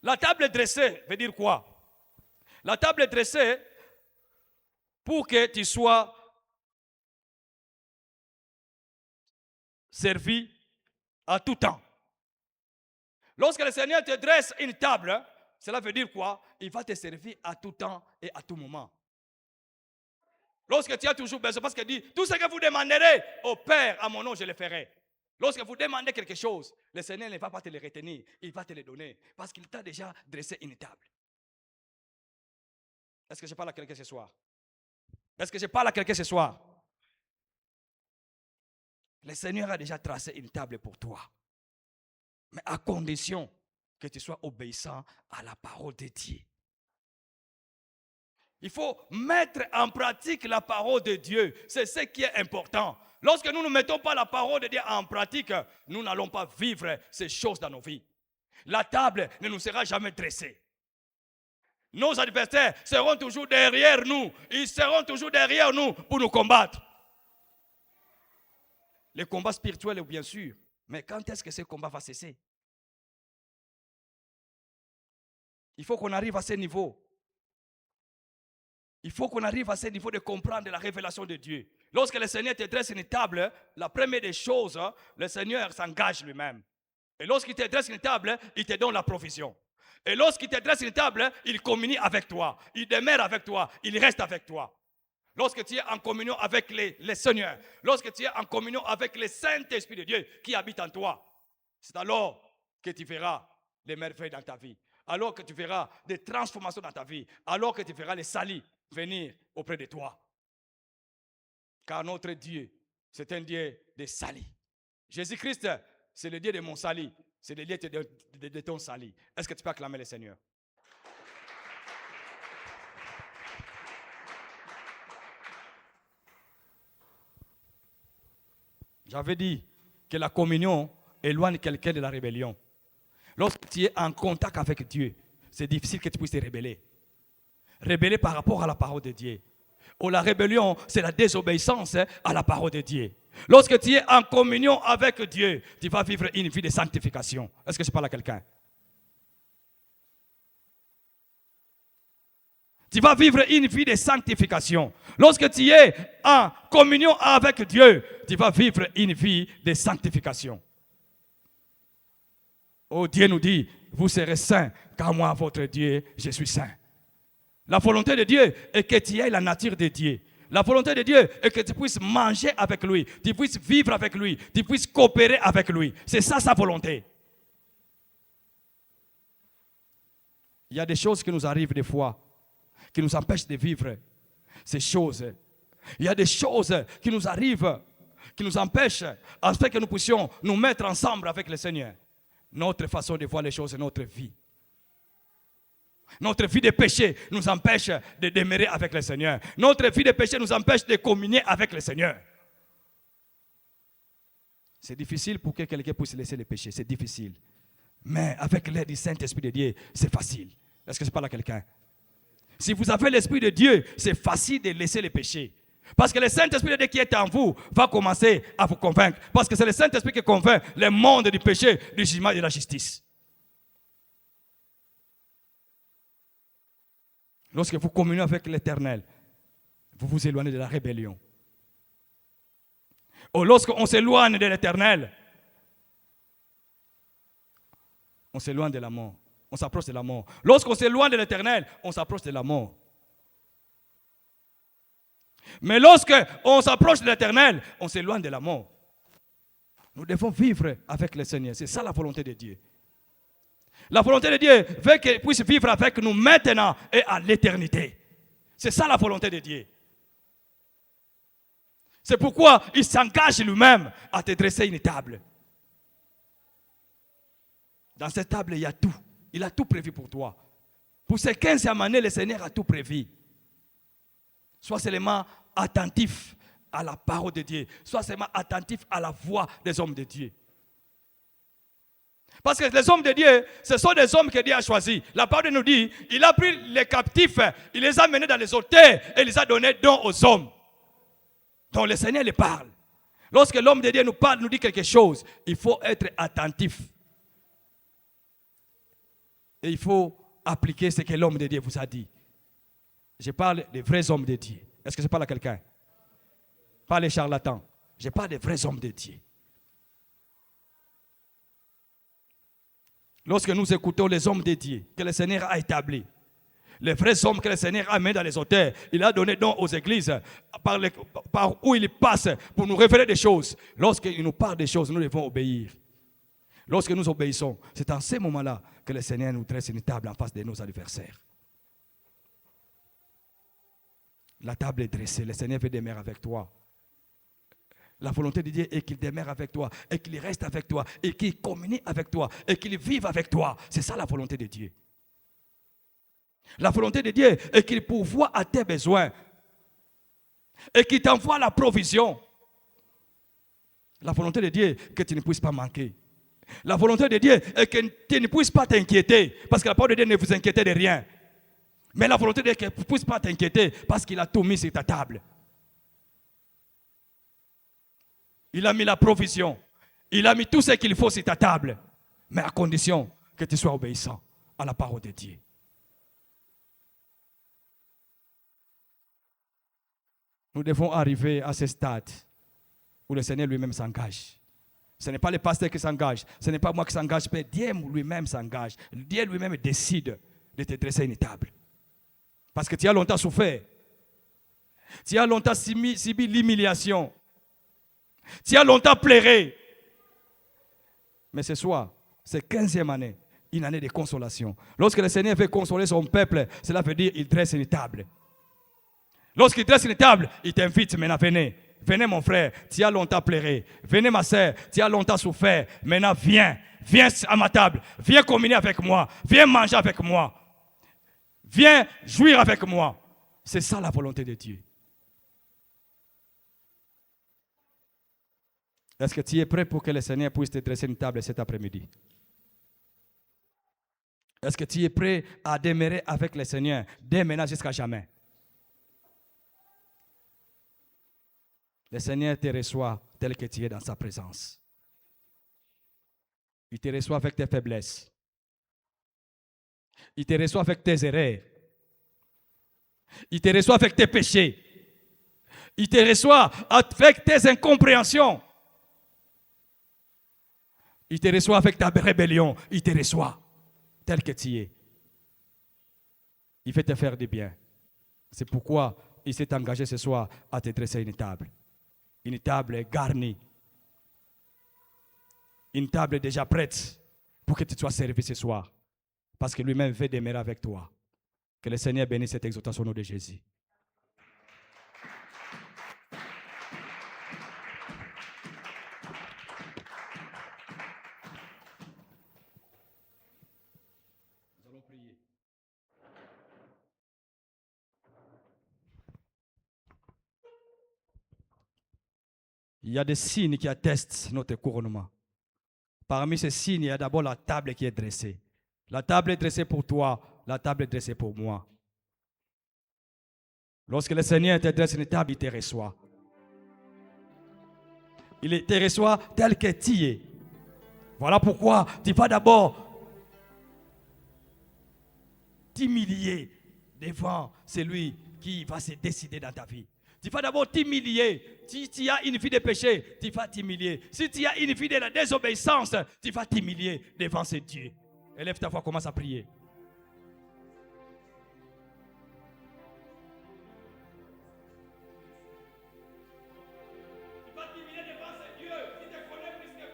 La table dressée veut dire quoi? La table est dressée pour que tu sois servi à tout temps. Lorsque le Seigneur te dresse une table, cela veut dire quoi? Il va te servir à tout temps et à tout moment. Lorsque tu as toujours besoin, parce qu'il dit, tout ce que vous demanderez au Père à mon nom, je le ferai. Lorsque vous demandez quelque chose, le Seigneur ne va pas te le retenir, il va te le donner, parce qu'il t'a déjà dressé une table. Est-ce que je parle à quelqu'un ce soir? Est-ce que je parle à quelqu'un ce soir? Le Seigneur a déjà tracé une table pour toi, mais à condition que tu sois obéissant à la parole de Dieu. Il faut mettre en pratique la parole de Dieu, c'est ce qui est important. Lorsque nous ne mettons pas la parole de Dieu en pratique, nous n'allons pas vivre ces choses dans nos vies. La table ne nous sera jamais dressée. Nos adversaires seront toujours derrière nous. Ils seront toujours derrière nous pour nous combattre. Le combat spirituel, bien sûr. Mais quand est-ce que ce combat va cesser? Il faut qu'on arrive à ce niveau. Il faut qu'on arrive à ce niveau de comprendre la révélation de Dieu. Lorsque le Seigneur te dresse une table, la première des choses, le Seigneur s'engage lui-même. Et lorsqu'il te dresse une table, il te donne la provision. Et lorsqu'il te dresse une table, il communie avec toi. Il demeure avec toi. Il reste avec toi. Lorsque tu es en communion avec les Seigneurs, lorsque tu es en communion avec le Saint-Esprit de Dieu qui habite en toi, c'est alors que tu verras les merveilles dans ta vie. Alors que tu verras des transformations dans ta vie. Alors que tu verras les salis venir auprès de toi. Car notre Dieu, c'est un Dieu de salis. Jésus-Christ, c'est le Dieu de mon salis. C'est le Dieu de ton salis. Est-ce que tu peux acclamer le Seigneur? J'avais dit que la communion éloigne quelqu'un de la rébellion. Lorsque tu es en contact avec Dieu, c'est difficile que tu puisses te rebeller. Rebeller par rapport à la parole de Dieu. Ou la rébellion, c'est la désobéissance à la parole de Dieu. Lorsque tu es en communion avec Dieu, tu vas vivre une vie de sanctification. Est-ce que je parle à quelqu'un? Tu vas vivre une vie de sanctification. Lorsque tu es en communion avec Dieu, tu vas vivre une vie de sanctification. Oh, Dieu nous dit, vous serez saints, car moi, votre Dieu, je suis saint. La volonté de Dieu est que tu aies la nature de Dieu. La volonté de Dieu est que tu puisses manger avec lui, tu puisses vivre avec lui, tu puisses coopérer avec lui. C'est ça sa volonté. Il y a des choses qui nous arrivent des fois, qui nous empêchent de vivre ces choses. Il y a des choses qui nous arrivent, qui nous empêchent, afin que nous puissions nous mettre ensemble avec le Seigneur. Notre façon de voir les choses est notre vie. Notre vie de péché nous empêche de demeurer avec le Seigneur. Notre vie de péché nous empêche de communier avec le Seigneur. C'est difficile pour que quelqu'un puisse laisser le péché. C'est difficile. Mais avec l'aide du Saint-Esprit de Dieu, c'est facile. Est-ce que je parle à quelqu'un? Si vous avez l'Esprit de Dieu, c'est facile de laisser le péché. Parce que le Saint-Esprit de Dieu qui est en vous va commencer à vous convaincre. Parce que c'est le Saint-Esprit qui convainc le monde du péché, du jugement et de la justice. Lorsque vous communiez avec l'Éternel, vous vous éloignez de la rébellion. Ou lorsqu'on s'éloigne de l'Éternel, on s'éloigne de la mort. On s'approche de la mort. Lorsqu'on s'éloigne de l'Éternel, on s'approche de la mort. Mais lorsqu'on s'approche de l'Éternel, on s'éloigne de la mort. Nous devons vivre avec le Seigneur. C'est ça la volonté de Dieu. La volonté de Dieu veut qu'il puisse vivre avec nous maintenant et à l'éternité. C'est ça la volonté de Dieu. C'est pourquoi il s'engage lui-même à te dresser une table. Dans cette table, il y a tout. Il a tout prévu pour toi. Pour ces 15e années, le Seigneur a tout prévu. Sois seulement attentif à la parole de Dieu. Sois seulement attentif à la voix des hommes de Dieu. Parce que les hommes de Dieu, ce sont des hommes que Dieu a choisis. La parole nous dit, il a pris les captifs, il les a menés dans les hôtels et il les a donnés dons aux hommes. Donc le Seigneur les parle. Lorsque l'homme de Dieu nous parle, nous dit quelque chose, il faut être attentif. Et il faut appliquer ce que l'homme de Dieu vous a dit. Je parle des vrais hommes de Dieu. Est-ce que je parle à quelqu'un? Pas les charlatans. Je parle des vrais hommes de Dieu. Lorsque nous écoutons les hommes de Dieu que le Seigneur a établis, les vrais hommes que le Seigneur a mis dans les hôtels, il a donné don aux églises par où il passe pour nous révéler des choses. Lorsqu'il nous parle des choses, nous devons obéir. Lorsque nous obéissons, c'est en ces moments-là que le Seigneur nous dresse une table en face de nos adversaires. La table est dressée, le Seigneur veut demeurer avec toi. La volonté de Dieu est qu'il demeure avec toi, et qu'il reste avec toi, et qu'il communie avec toi, et qu'il vive avec toi. C'est ça la volonté de Dieu. La volonté de Dieu est qu'il pourvoie à tes besoins, et qu'il t'envoie la provision. La volonté de Dieu est que tu ne puisses pas manquer. La volonté de Dieu est que tu ne puisses pas t'inquiéter, parce que la parole de Dieu ne vous inquiète de rien. Mais la volonté de Dieu est que tu ne puisses pas t'inquiéter, parce qu'il a tout mis sur ta table. Il a mis la provision. Il a mis tout ce qu'il faut sur ta table. Mais à condition que tu sois obéissant à la parole de Dieu. Nous devons arriver à ce stade où le Seigneur lui-même s'engage. Ce n'est pas le pasteur qui s'engage. Ce n'est pas moi qui s'engage, mais Dieu lui-même s'engage. Dieu lui-même décide de te dresser une table. Parce que tu as longtemps souffert. Tu as longtemps subi l'humiliation. Tu as longtemps pleuré. Mais ce soir, c'est 15e année, une année de consolation. Lorsque le Seigneur veut consoler son peuple, cela veut dire qu'il dresse une table. Lorsqu'il dresse une table, il t'invite maintenant, venez. Venez mon frère, tu as longtemps pleuré. Venez ma soeur, tu as longtemps souffert. Maintenant viens, viens à ma table. Viens communier avec moi. Viens manger avec moi. Viens jouir avec moi. C'est ça la volonté de Dieu. Est-ce que tu es prêt pour que le Seigneur puisse te dresser une table cet après-midi? Est-ce que tu es prêt à demeurer avec le Seigneur dès maintenant jusqu'à jamais? Le Seigneur te reçoit tel que tu es dans sa présence. Il te reçoit avec tes faiblesses. Il te reçoit avec tes erreurs. Il te reçoit avec tes péchés. Il te reçoit avec tes incompréhensions. Il te reçoit avec ta rébellion. Il te reçoit tel que tu es. Il veut te faire du bien. C'est pourquoi il s'est engagé ce soir à te dresser une table. Une table garnie. Une table déjà prête pour que tu sois servi ce soir. Parce que lui-même veut demeurer avec toi. Que le Seigneur bénisse cette exhortation au nom de Jésus. Nous allons prier. Il y a des signes qui attestent notre couronnement. Parmi ces signes, il y a d'abord la table qui est dressée. La table est dressée pour toi, la table est dressée pour moi. Lorsque le Seigneur te dresse une table, il te reçoit. Il te reçoit tel que tu es. Voilà pourquoi tu vas d'abord t'humilier devant celui qui va se décider dans ta vie. Tu vas d'abord t'humilier. Si tu as une vie de péché, tu vas t'humilier. Si tu as une vie de la désobéissance, tu vas t'humilier devant ce Dieu. Élève ta voix, commence à prier. Tu vas t'humilier devant ce Dieu qui te connaît plus que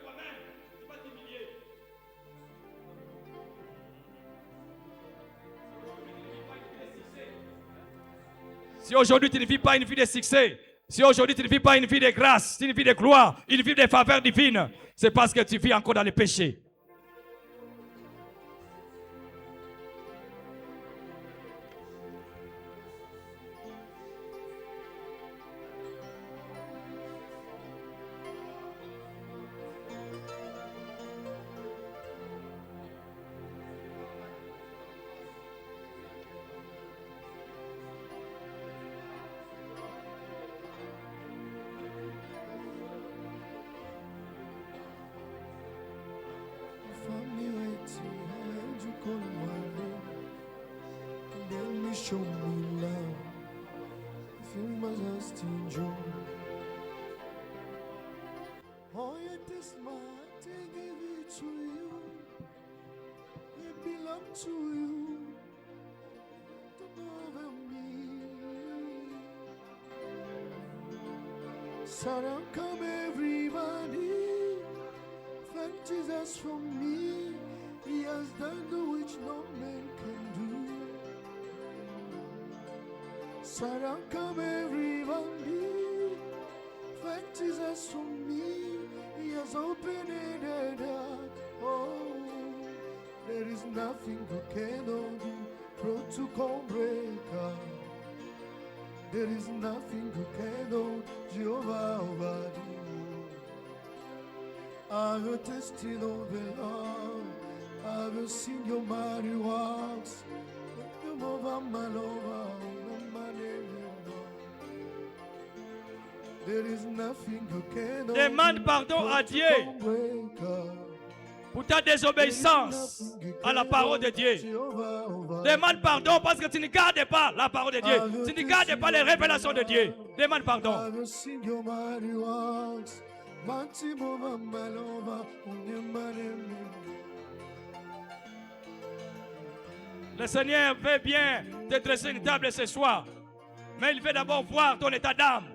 Si aujourd'hui tu ne vis pas une vie de succès, si aujourd'hui tu ne vis pas une vie de grâce, une vie de gloire, une vie de faveur divine, c'est parce que tu vis encore dans le péché. Show me love, feel my lasting joy. Oh, yet this my heart, I give it to you. It belongs to you. Don't over me. Sarah, come everybody. Thank Jesus for me. He has done the which no man can do. Sarah, come everybody. Thank Jesus for me. He has opened the door. Oh, there is nothing you cannot do. Protocol breaker. There is nothing you cannot Jehovah overdo. I will taste of the Lord. I will sing your mighty works. Come over my lover. Demande pardon à Dieu pour ta désobéissance à la parole de Dieu. Demande pardon parce que tu ne gardes pas la parole de Dieu. Tu ne gardes pas les révélations de Dieu. Demande pardon. Le Seigneur veut bien te dresser une table ce soir, mais il veut d'abord voir ton état d'âme.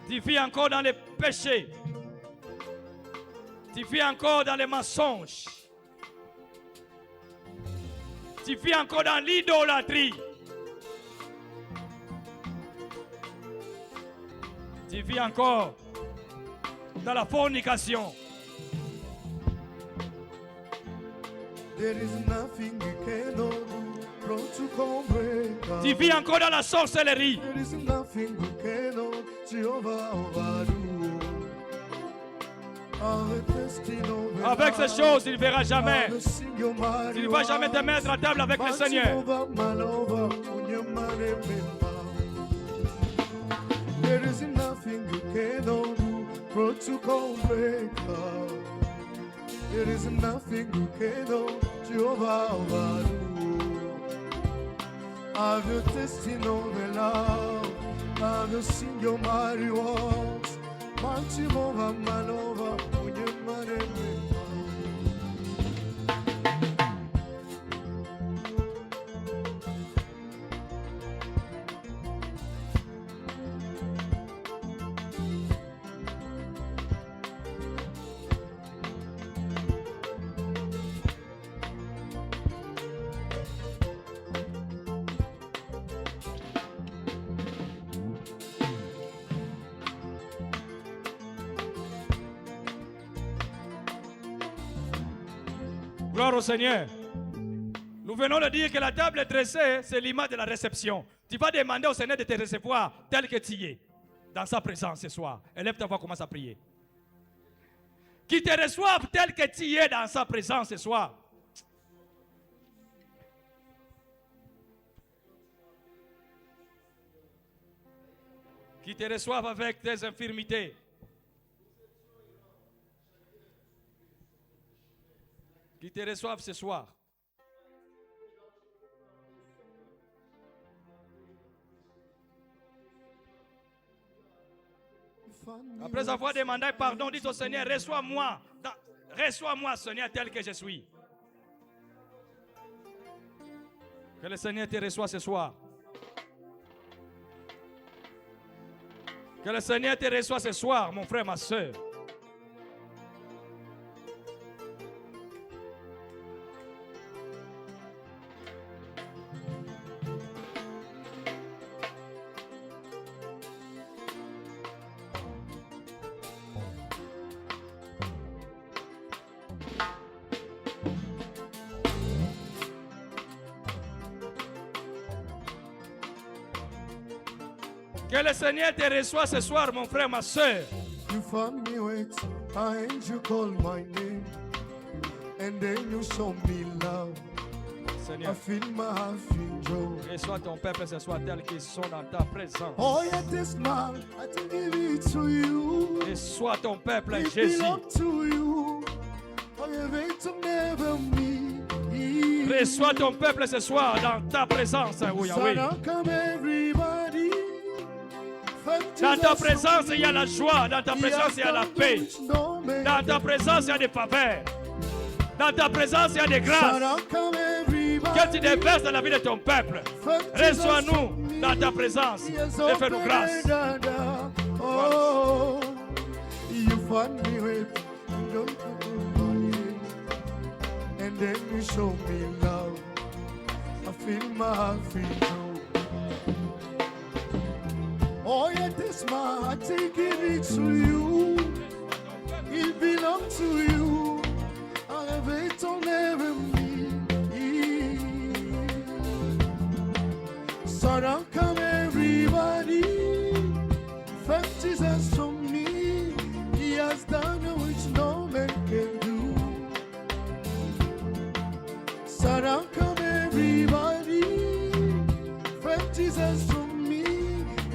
Tu vis encore dans les péchés. Tu vis encore dans les mensonges. Tu vis encore dans l'idolâtrie. Tu vis encore dans la fornication. Tu vis encore dans la sorcellerie. Avec ces choses, il ne verra jamais. Tu ne vas jamais te mettre à table avec le Seigneur. There is nothing you cannot do, protocol breaker. There is nothing you cannot Jehovah overdo. I will taste of the love, I will sing your mighty works. Mighty over my lover, when you're mad Gloire au Seigneur. Nous venons de dire que la table est dressée, c'est l'image de la réception. Tu vas demander au Seigneur de te recevoir tel que tu es, dans sa présence ce soir. Élève ta voix, commence à prier. Qu'il te reçoive tel que tu es dans sa présence ce soir. Qu'il te reçoive avec tes infirmités. Qui te reçoivent ce soir. Après avoir demandé pardon, dites au Seigneur, reçois-moi, Seigneur, tel que je suis. Que le Seigneur te reçoive ce soir. Que le Seigneur te reçoive ce soir, mon frère, ma soeur. Que le Seigneur te reçoive ce soir, mon frère, ma soeur. You found me with an angel call my name, and then you show me love. I Seigneur, feel my heart feel joy. reçois ton peuple ce soir tel qu'ils sont dans ta présence. Oh yeah, this man, I to give it to you. Reçois ton peuple, It Jésus. belongs to you. I have it to never me. Reçois ton peuple ce soir dans ta présence, oh Yahweh. So come everybody. Dans ta présence, il y a la joie. Dans ta présence, il y a la paix. Dans ta présence, il y a des faveurs. Dans ta présence, il y a des grâces que tu déverses dans la vie de ton peuple. Reçois-nous dans ta présence et fais-nous grâce. Oh, you find me with and then you show me love. I feel my heart feel joy. Oh yeah, this my heart taking it to you. It belongs to you. I have it on every me. So don't come everybody. Thank Jesus from me. He has done which no man can do. So don't come everybody. Thank Jesus from me.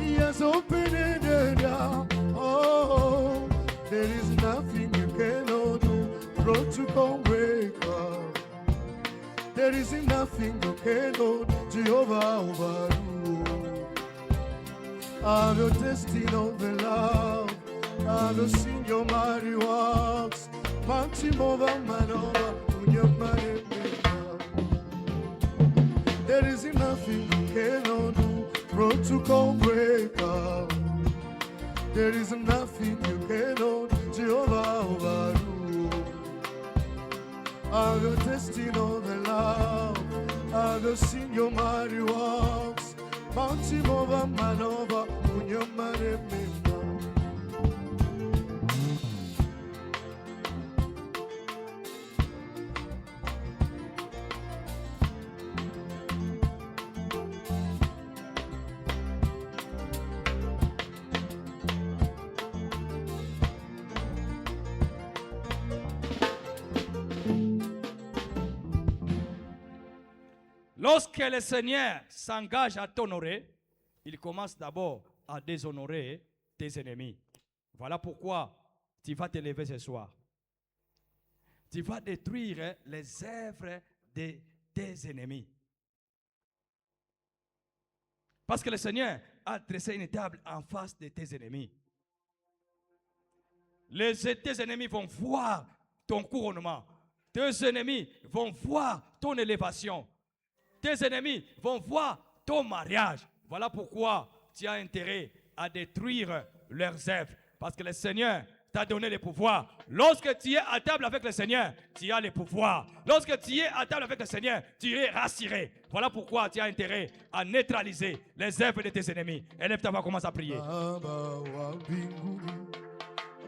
He has opened the door. Oh, there is nothing you cannot do. Protocol breaker. There is nothing you cannot do. Jehovah overrule. I will destiny of the love. I will sing your mighty works. Mountain over manova. There is nothing you cannot do. Protocol breaker. There is nothing you cannot do. Jehovah overrule. I will destiny of the love. I will sing your mighty works. Mountain over manova. Lorsque le Seigneur s'engage à t'honorer, il commence d'abord à déshonorer tes ennemis. Voilà pourquoi tu vas te lever ce soir. Tu vas détruire les œuvres de tes ennemis. Parce que le Seigneur a dressé une table en face de tes ennemis. Tes ennemis vont voir ton couronnement. Tes ennemis vont voir ton élévation. Tes ennemis vont voir ton mariage. Voilà pourquoi tu as intérêt à détruire leurs œuvres. Parce que le Seigneur t'a donné le pouvoir. Lorsque tu es à table avec le Seigneur, tu as le pouvoir. Lorsque tu es à table avec le Seigneur, tu es rassuré. Voilà pourquoi tu as intérêt à neutraliser les œuvres de tes ennemis. Élève ta voix, commence à prier.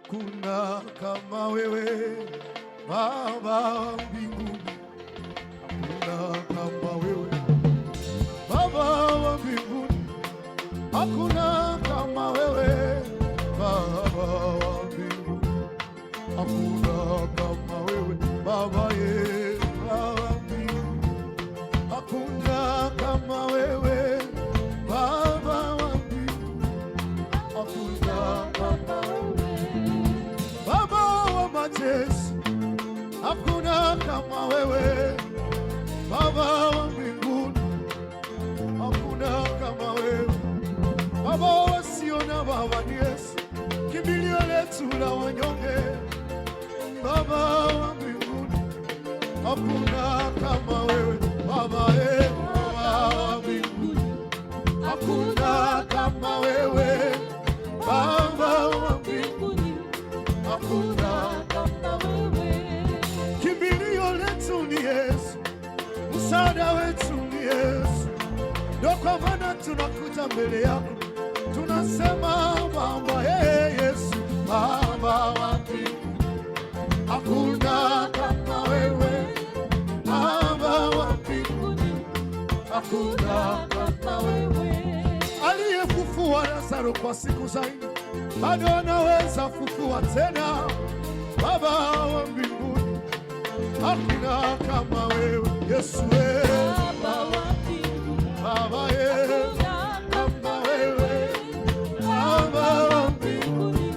Kuna kama wewe Baba wa mbinguni, hakuna kama wewe Baba wa mbinguni, hakuna kama wewe Baba wa mbinguni, hakuna kama wewe Baba ye Baba wa mbinguni, hakuna kama wewe Baba wa mbinguni, hakuna kama wewe Baba wa majeshi, hakuna kama wewe Baba wa mbinguni, hakuna kama wewe Baba wasiona. Baba ni Yesu, kimbilio letu la wanyonge. Baba wa mbinguni, hakuna kama wewe Baba Baba wa mbinguni, hakuna kama wewe Baba wa mbinguni, hakuna kama wewe. Kimbilio letu ni Yesu, msaada wetu ni Yesu. Ndio kwa maana tunakuja mbele yako, tunasema Baba Yesu, Baba wa mbinguni, hakuna kama wewe Baba wa mbinguni, hakuna kama wewe. Aliyefufua alifufua Lazaro kwa siku zaidi, bado anaweza fufua tena. Baba wa mbinguni, hakuna kama wewe Yesu. Baba wa mbinguni, Baba hakuna kama wewe. Baba wa mbinguni,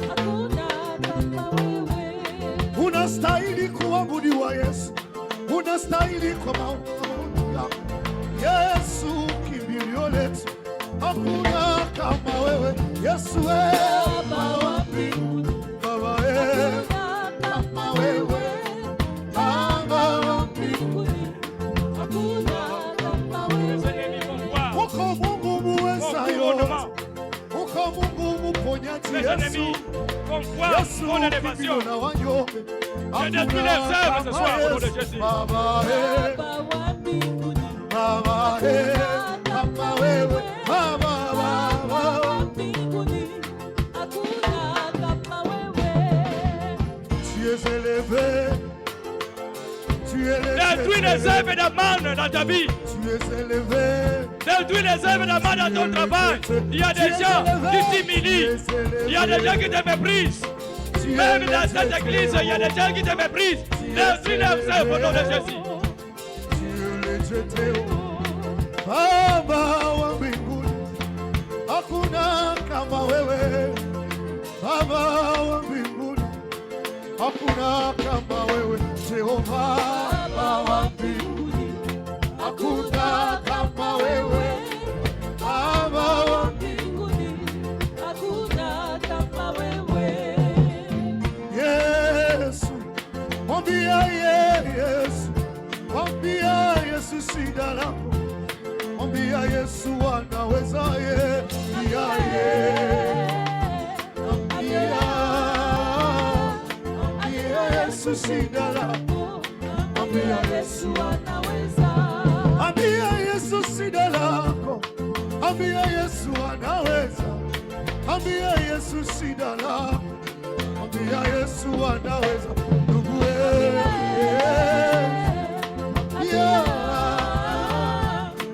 hakuna kama wewe. unastahili kuabudiwa Yesu, unastahili kwa maombi yako Yesu, kimbilio letu. Hakuna kama wewe Yesu. Baba wa mbinguni, Baba hakuna kama wewe. Baba wa mbinguni, hakuna kama Les wewe. ennemis vont voir uko Mungu muweza mon yote, couronnement. uko Mungu mponyaji Les Yesu. ennemis vont voir Yesu mon élévation. kimbilio na wanyonge. Je détruis les œuvres ce soir au nom de Jésus. Baba Baba wa mbinguni, Baba kama wewe. Baba wa mbinguni, hakuna kama wewe. tu es élevé, tu es Détruis les élevé, œuvres d'amende dans ta vie. tu es élevé. Détruis les œuvres d'amende dans ton travail. Il y a des gens qui t'humilient. Il y a des gens qui te méprisent. Même dans cette église, il y a des gens qui te méprisent. Détruis leurs œuvres au nom de Jésus. Baba wa mbinguni, hakuna kama wewe. Baba wa mbinguni, hakuna kama wewe. Jehova, Baba wa mbinguni, hakuna kama wewe. Baba wa Mbinguni, hakuna kama wewe. Yesu, mwambia Yesu, mwambia Yesu shida lako, mwambia Yesu anaweza mwambia Yesu shida lako, mwambia Yesu anaweza. mwambia Yesu shida lako, mwambia Yesu anaweza, mwambia Yesu shida lako, mwambia Yesu anaweza. Ndugu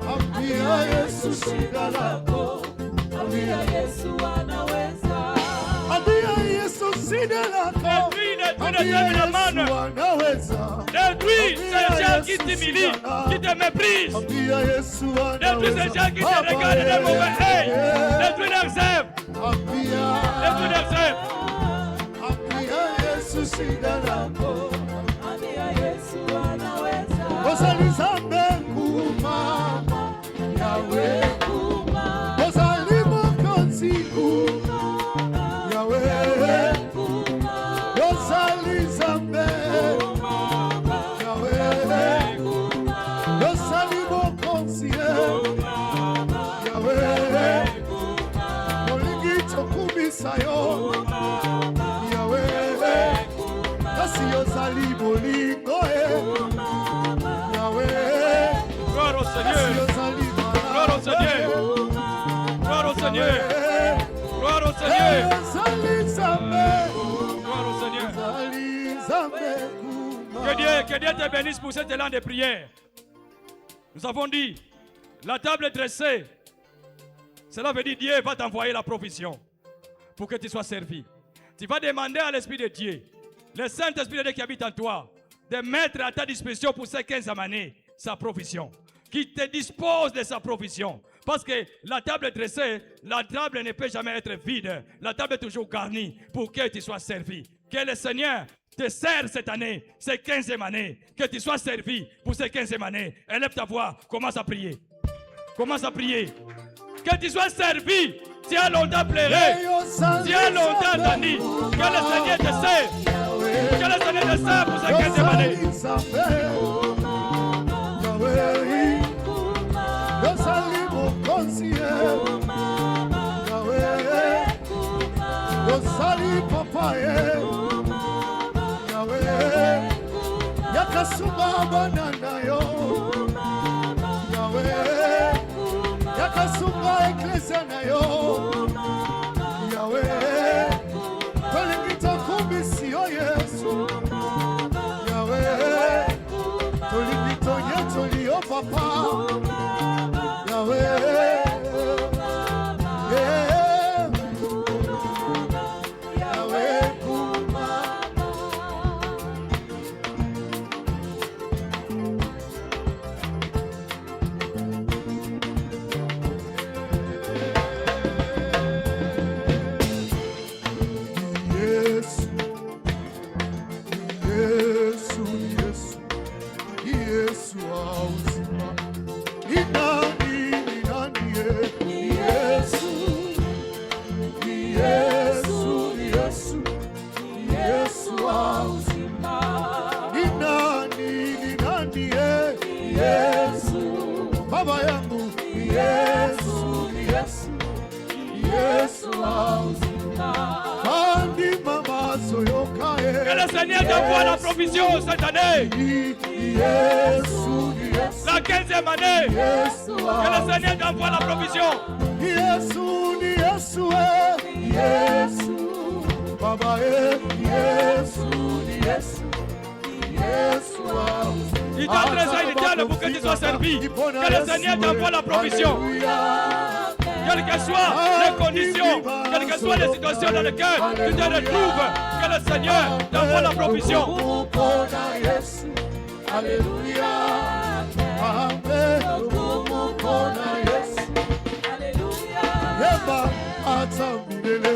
mwambia Yesu shida lako, Mwambia Yesu anaweza. mwambia Yesu shida lako, Détruis les mwambia œuvres Yesu d'amende. anaweza, Détruis ces gens qui t'humilient, qui te méprisent. mwambia Yesu Détruis ces gens qui te regardent de mauvais œil. Détruis leurs œuvres. Détruis leurs œuvres. mwambia Yesu shida lako. Mwambia Yesu anaweza. Ozaliza mbekuma Yawe, Kuma, ozali mokonzi Yawe, kuma, ozaliza mbe Yawe, ozali mokonzi Yawe, olingi tokumisa yo Yawe, kasi ozali bolingo Yawe, Gloire au kasi Seigneur. ozali Gloire au Seigneur. Gloire au Seigneur. Gloire au Seigneur. Gloire au Seigneur. Que Dieu te bénisse pour cet élan de prière. Nous avons dit, la table est dressée. Cela veut dire Dieu va t'envoyer la provision pour que tu sois servi. Tu vas demander à l'Esprit de Dieu, le Saint-Esprit de Dieu qui habite en toi, de mettre à ta disposition pour ces 15 années sa provision. Qui te dispose de sa provision. Parce que la table est dressée, la table ne peut jamais être vide. La table est toujours garnie pour que tu sois servi. Que le Seigneur te serve cette année, ces 15e année. Que tu sois servi pour ces 15e année. Élève ta voix, commence à prier. Commence à prier. Que tu sois servi. Tu as longtemps pleuré. Tu as longtemps attendu. Que le Seigneur te serve. Que le Seigneur te serve pour ces 15e année. Yosali papa Yahweh, yakasuma banana yo Yahweh, yakasuma eklesia na yo Yahweh, tolingita kumbisi yo Yesu Yahweh, tolingito nyetoli yo papa Yahweh, le Seigneur t'envoie la provision cette année. La 15e année. Que le Seigneur t'envoie la provision. Il t'adresse à l'Éternel pour que tu sois servi. Que le Seigneur t'envoie la provision. Quelles que soient les conditions, quelles que soient les situations dans lesquelles tu te retrouves, que le Seigneur t'envoie la provision. Alléluia. Amen. Alléluia. Atamilele.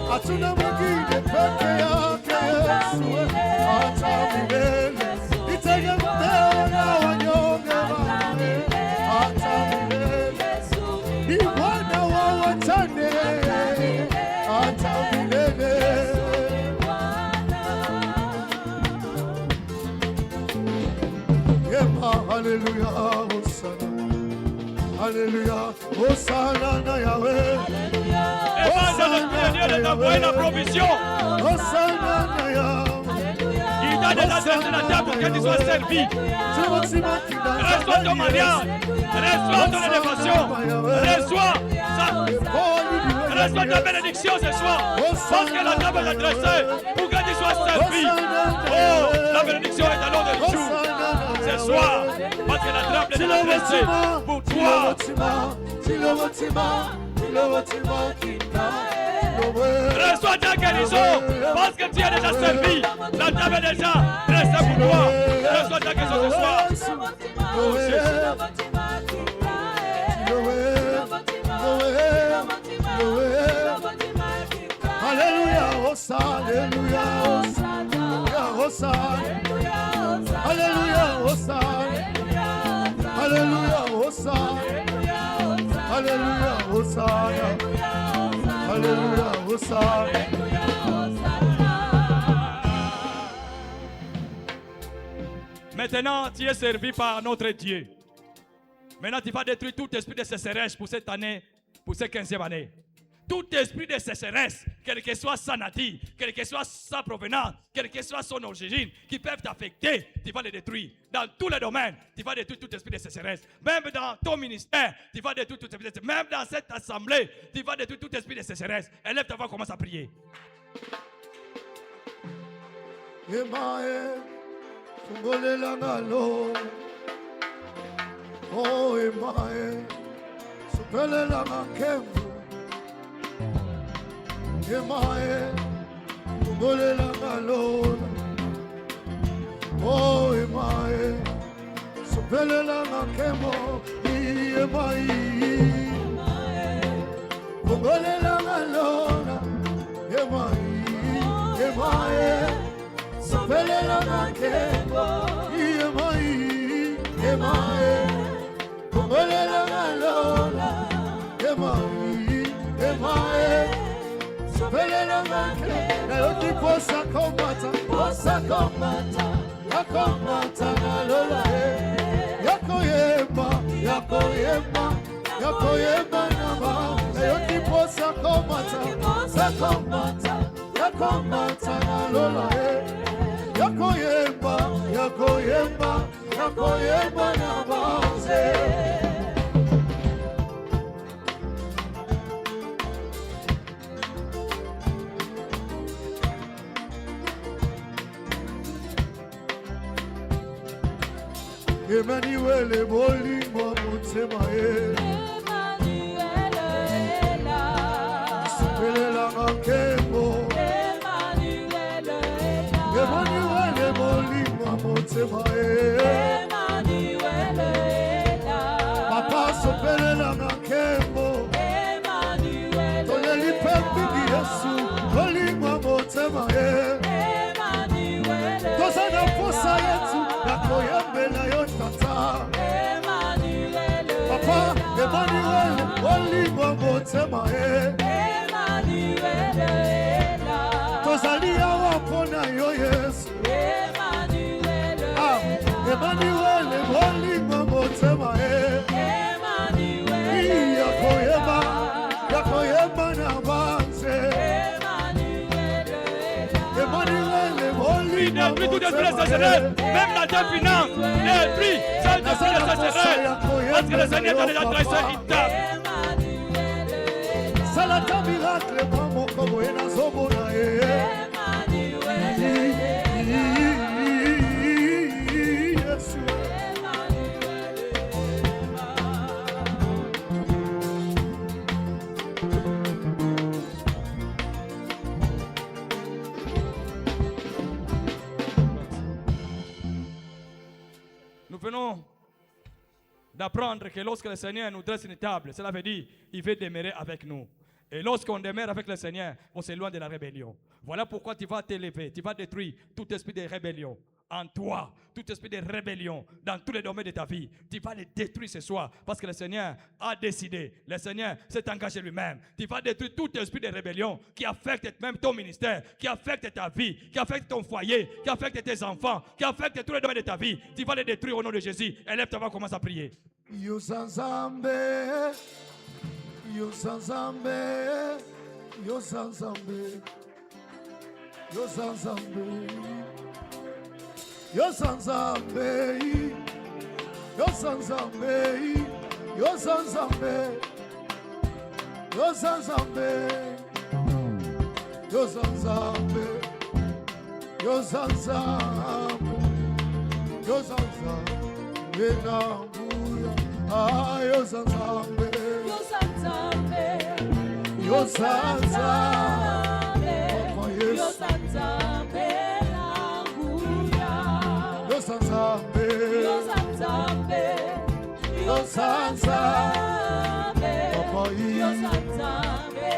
Hatuna mwingine peke yake Yesu, atamilele, nitegemeo na wanyonge wake, atamilele, ni Bwana wa wajane, atamilele. Yema, haleluya, hosana, haleluya, hosana na Yahweh. Dieu t'envoie la provision. Il t'a déjà dressé la table pour que tu sois servi. Reçois ton mariage, reçois ton élévation, reçois ta bénédiction ce soir. Parce que la table est dressée pour que tu sois servi. Oh, la bénédiction est à l'ordre du jour. Ce soir, parce que la table est déjà dressée pour toi. Reçois ta guérison parce que tu es déjà servi. La table est déjà dressée pour toi. Reçois ta guérison ce soir. Oh Jésus. Alléluia, Hosanna, Alléluia, Hosanna, Alléluia, Hosanna, Alléluia, Hosanna, Alléluia, Hosanna, Alléluia, Hosanna. Maintenant, tu es servi par notre Dieu. Maintenant, tu vas détruire tout esprit de sécheresse pour cette année, pour cette 15e année. Tout esprit de sécheresse, quelle que soit sa nature, quelle que soit sa provenance, quelle que soit son origine, qui peuvent t'affecter, tu vas les détruire. Dans tous les domaines, tu vas détruire tout esprit de sécheresse. Même dans ton ministère, tu vas détruire tout esprit de sécheresse. Même dans cette assemblée, tu vas détruire tout esprit de sécheresse. Élève ta voix, commence à prier. Emae, fungolela ngalo. Oh Emae, supelela ngakembu. Emae, fungolela ngalo. Oh Emae, supelela ngakembu. Emae, fungolela ngalo. Emae, Emae. Sopelela ngakembo, Emae, Emae, Sopelela ngalola, Emae, Emae, Sopelela ngakembo. Nayo tiposa komata, akomata ngalola, yakoyema nama. Nayo tiposa komata, akomata ngalola. Yakoyemba na baze. Emmanuel bolingo motema Emmanuel est là. Sopelela nkembo Emmanuel est là. Emmanuel bolingo motema Emmanuel est là. Papa sopelela nkembo Emmanuel Toleli pembigi Yesu bolingo motema Emmanuel Tozana posa yetu nakoyembela yo tata Emmanuel Papa Emmanuel bolingo motema Emmanuel est là. Tozali awa mpona yo Yesu Emmanuel Emmanuel bolingo motema Emmanuel yakoyeba na banze Emmanuel Emmanuel Il bolingo détruit tout esprit de sorcellerie, même la finance, détruit cet esprit de sorcellerie. Parce que le Seigneur t'a déjà dressé une table. salata miracle mamoko boye nazomona Yesu Nous venons d'apprendre que lorsque le Seigneur nous dresse une table, cela veut dire qu'il veut demeurer avec nous. Et lorsqu'on demeure avec le Seigneur, on s'éloigne de la rébellion. Voilà pourquoi tu vas t'élever, tu vas détruire tout esprit de rébellion en toi, tout esprit de rébellion dans tous les domaines de ta vie. Tu vas le détruire ce soir parce que le Seigneur a décidé, le Seigneur s'est engagé lui-même. Tu vas détruire tout esprit de rébellion qui affecte même ton ministère, qui affecte ta vie, qui affecte ton foyer, qui affecte tes enfants, qui affecte tous les domaines de ta vie. Tu vas les détruire au nom de Jésus. Élève-toi, on commence à prier. Yosanzambe Yosanzambe Yosanzambe Yosanzambe Yosanzambe Yosanzambe Yosanzambe Yosanzambe Yosanzambe Yosanzambe Yosanzambe Nambuya Ah Yosanzambe Yosanzambe Yosanzambe Yosanzambe Nambuya Yosanzambe Yosanzambe Yosanzambe Yosanzambe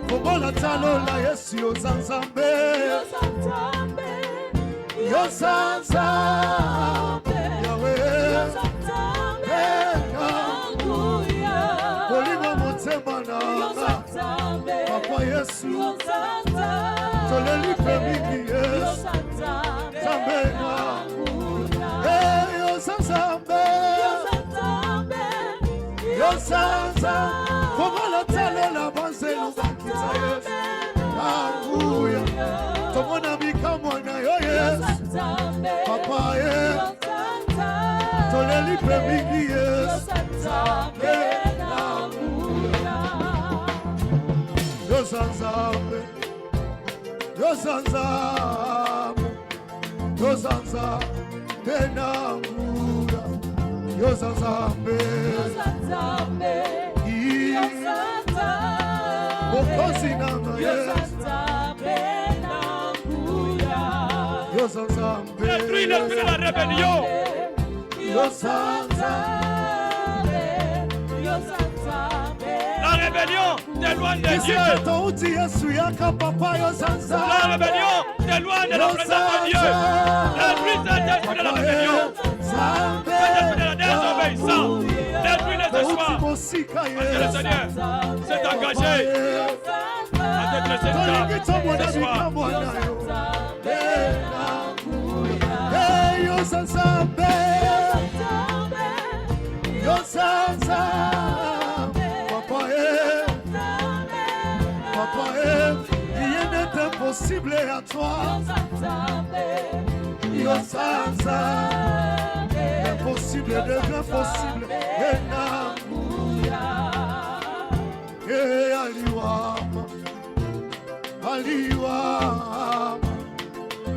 Kobola talo la Yesu Yosanzambe Yosanzambe Yosanzambe Yahweh Yosanzambe Nambuya Bolingo motema na Yosanzambe Papa Yesu Yosanzambe Toleli pemiki Yesu Yosanzambe Zambe na Yosanzambe Yosanzambe Kobola talo la banze lubakita Yesu Hallelujah Tomona bikamwana yo Yesu Papa Yesu Toleli pemiki Yesu Zambe na Yosanzambe Yosanzambe Yosanzambe Nambuya Yosanzambe Mokozi nanga Yosanzambe Détruis l'esprit de la rébellion. Yosanzambe La rébellion t'éloigne de Dieu. La rébellion t'éloigne de la présence de Dieu. Détruis cet esprit de la rébellion. Cet esprit de la désobéissance. Détruis-le ce soir. Parce que le Seigneur s'est engagé à te dresser une table ce soir. Yosanzambe Yosanzambe Papa rien n'est impossible à toi Yosanzambe impossible devient possible Aliwama Aliwama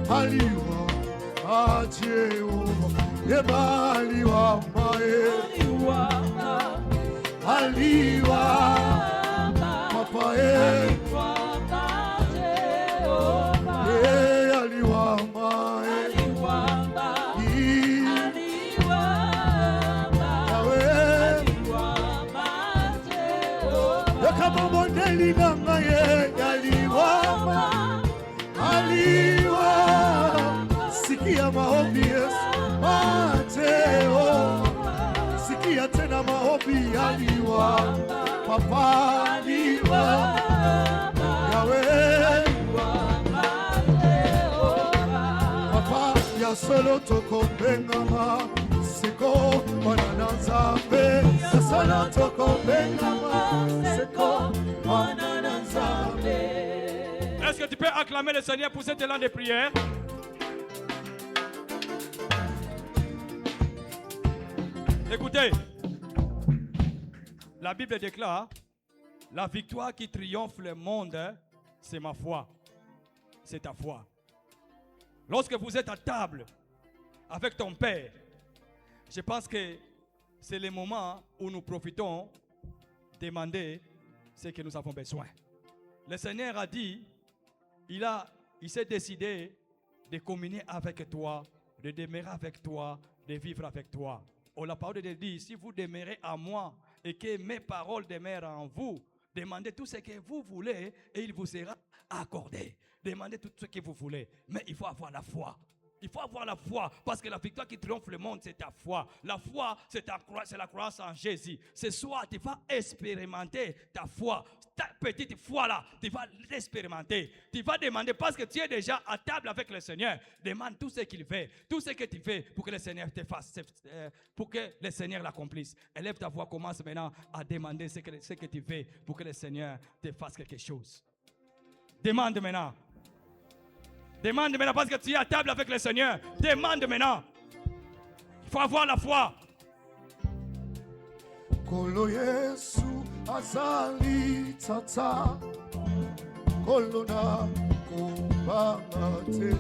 Aliwama Jehova Eba aliwama aliwa papa aliwama Yakamabondeli nanga aliwama aliwa sikia maombi Yesu Mateo sikia tena maombi aliwa papa aliwa Yahweh papa ya solo tokopengama seko banana nzambe ya solo tokopengama seko banana nzambe. Est-ce que tu peux acclamer le Seigneur pour cet élan de prière? Écoutez, la Bible déclare, la victoire qui triomphe le monde, c'est ma foi, c'est ta foi. Lorsque vous êtes à table avec ton Père, je pense que c'est le moment où nous profitons de demander ce que nous avons besoin. Le Seigneur a dit, il s'est décidé de communier avec toi, de demeurer avec toi, de vivre avec toi. Oh, la parole de Dieu dit, si vous demeurez à moi et que mes paroles demeurent en vous, demandez tout ce que vous voulez et il vous sera accordé. Demandez tout ce que vous voulez, mais il faut avoir la foi. Il faut avoir la foi, parce que la victoire qui triomphe le monde, c'est ta foi. La foi, c'est la croyance en Jésus. Ce soir, tu vas expérimenter ta foi. Ta petite foi-là, tu vas l'expérimenter. Tu vas demander, parce que tu es déjà à table avec le Seigneur. Demande tout ce qu'il fait, tout ce que tu fais pour que le Seigneur te fasse, pour que le Seigneur l'accomplisse. Élève ta voix, commence maintenant à demander ce que tu fais pour que le Seigneur te fasse quelque chose. Demande maintenant. Demande maintenant parce que tu es à table avec le Seigneur. Demande maintenant. Il faut avoir la foi. Kolo Yesu azali tata Kolo na kubangate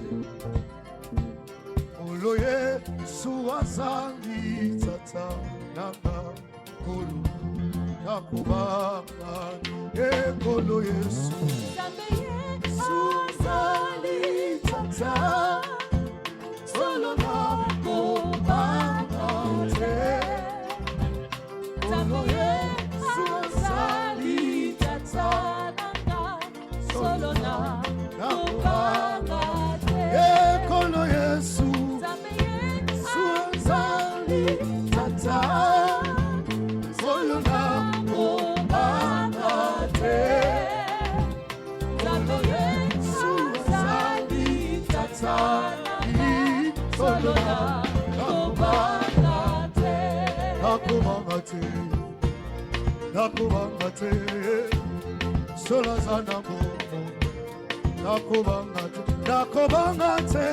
Kolo Yesu azali tata Nanga Kolo na kubangate Kolo Yesu azali tata Kolo na kubangate Kolo Yesu azali tata Solo na kubangate Kolo Yesu azali tata Solo na kubangate Kolo Yesu azali tata Solo na kubangate Nakubangate Sola zana momo Nakubangate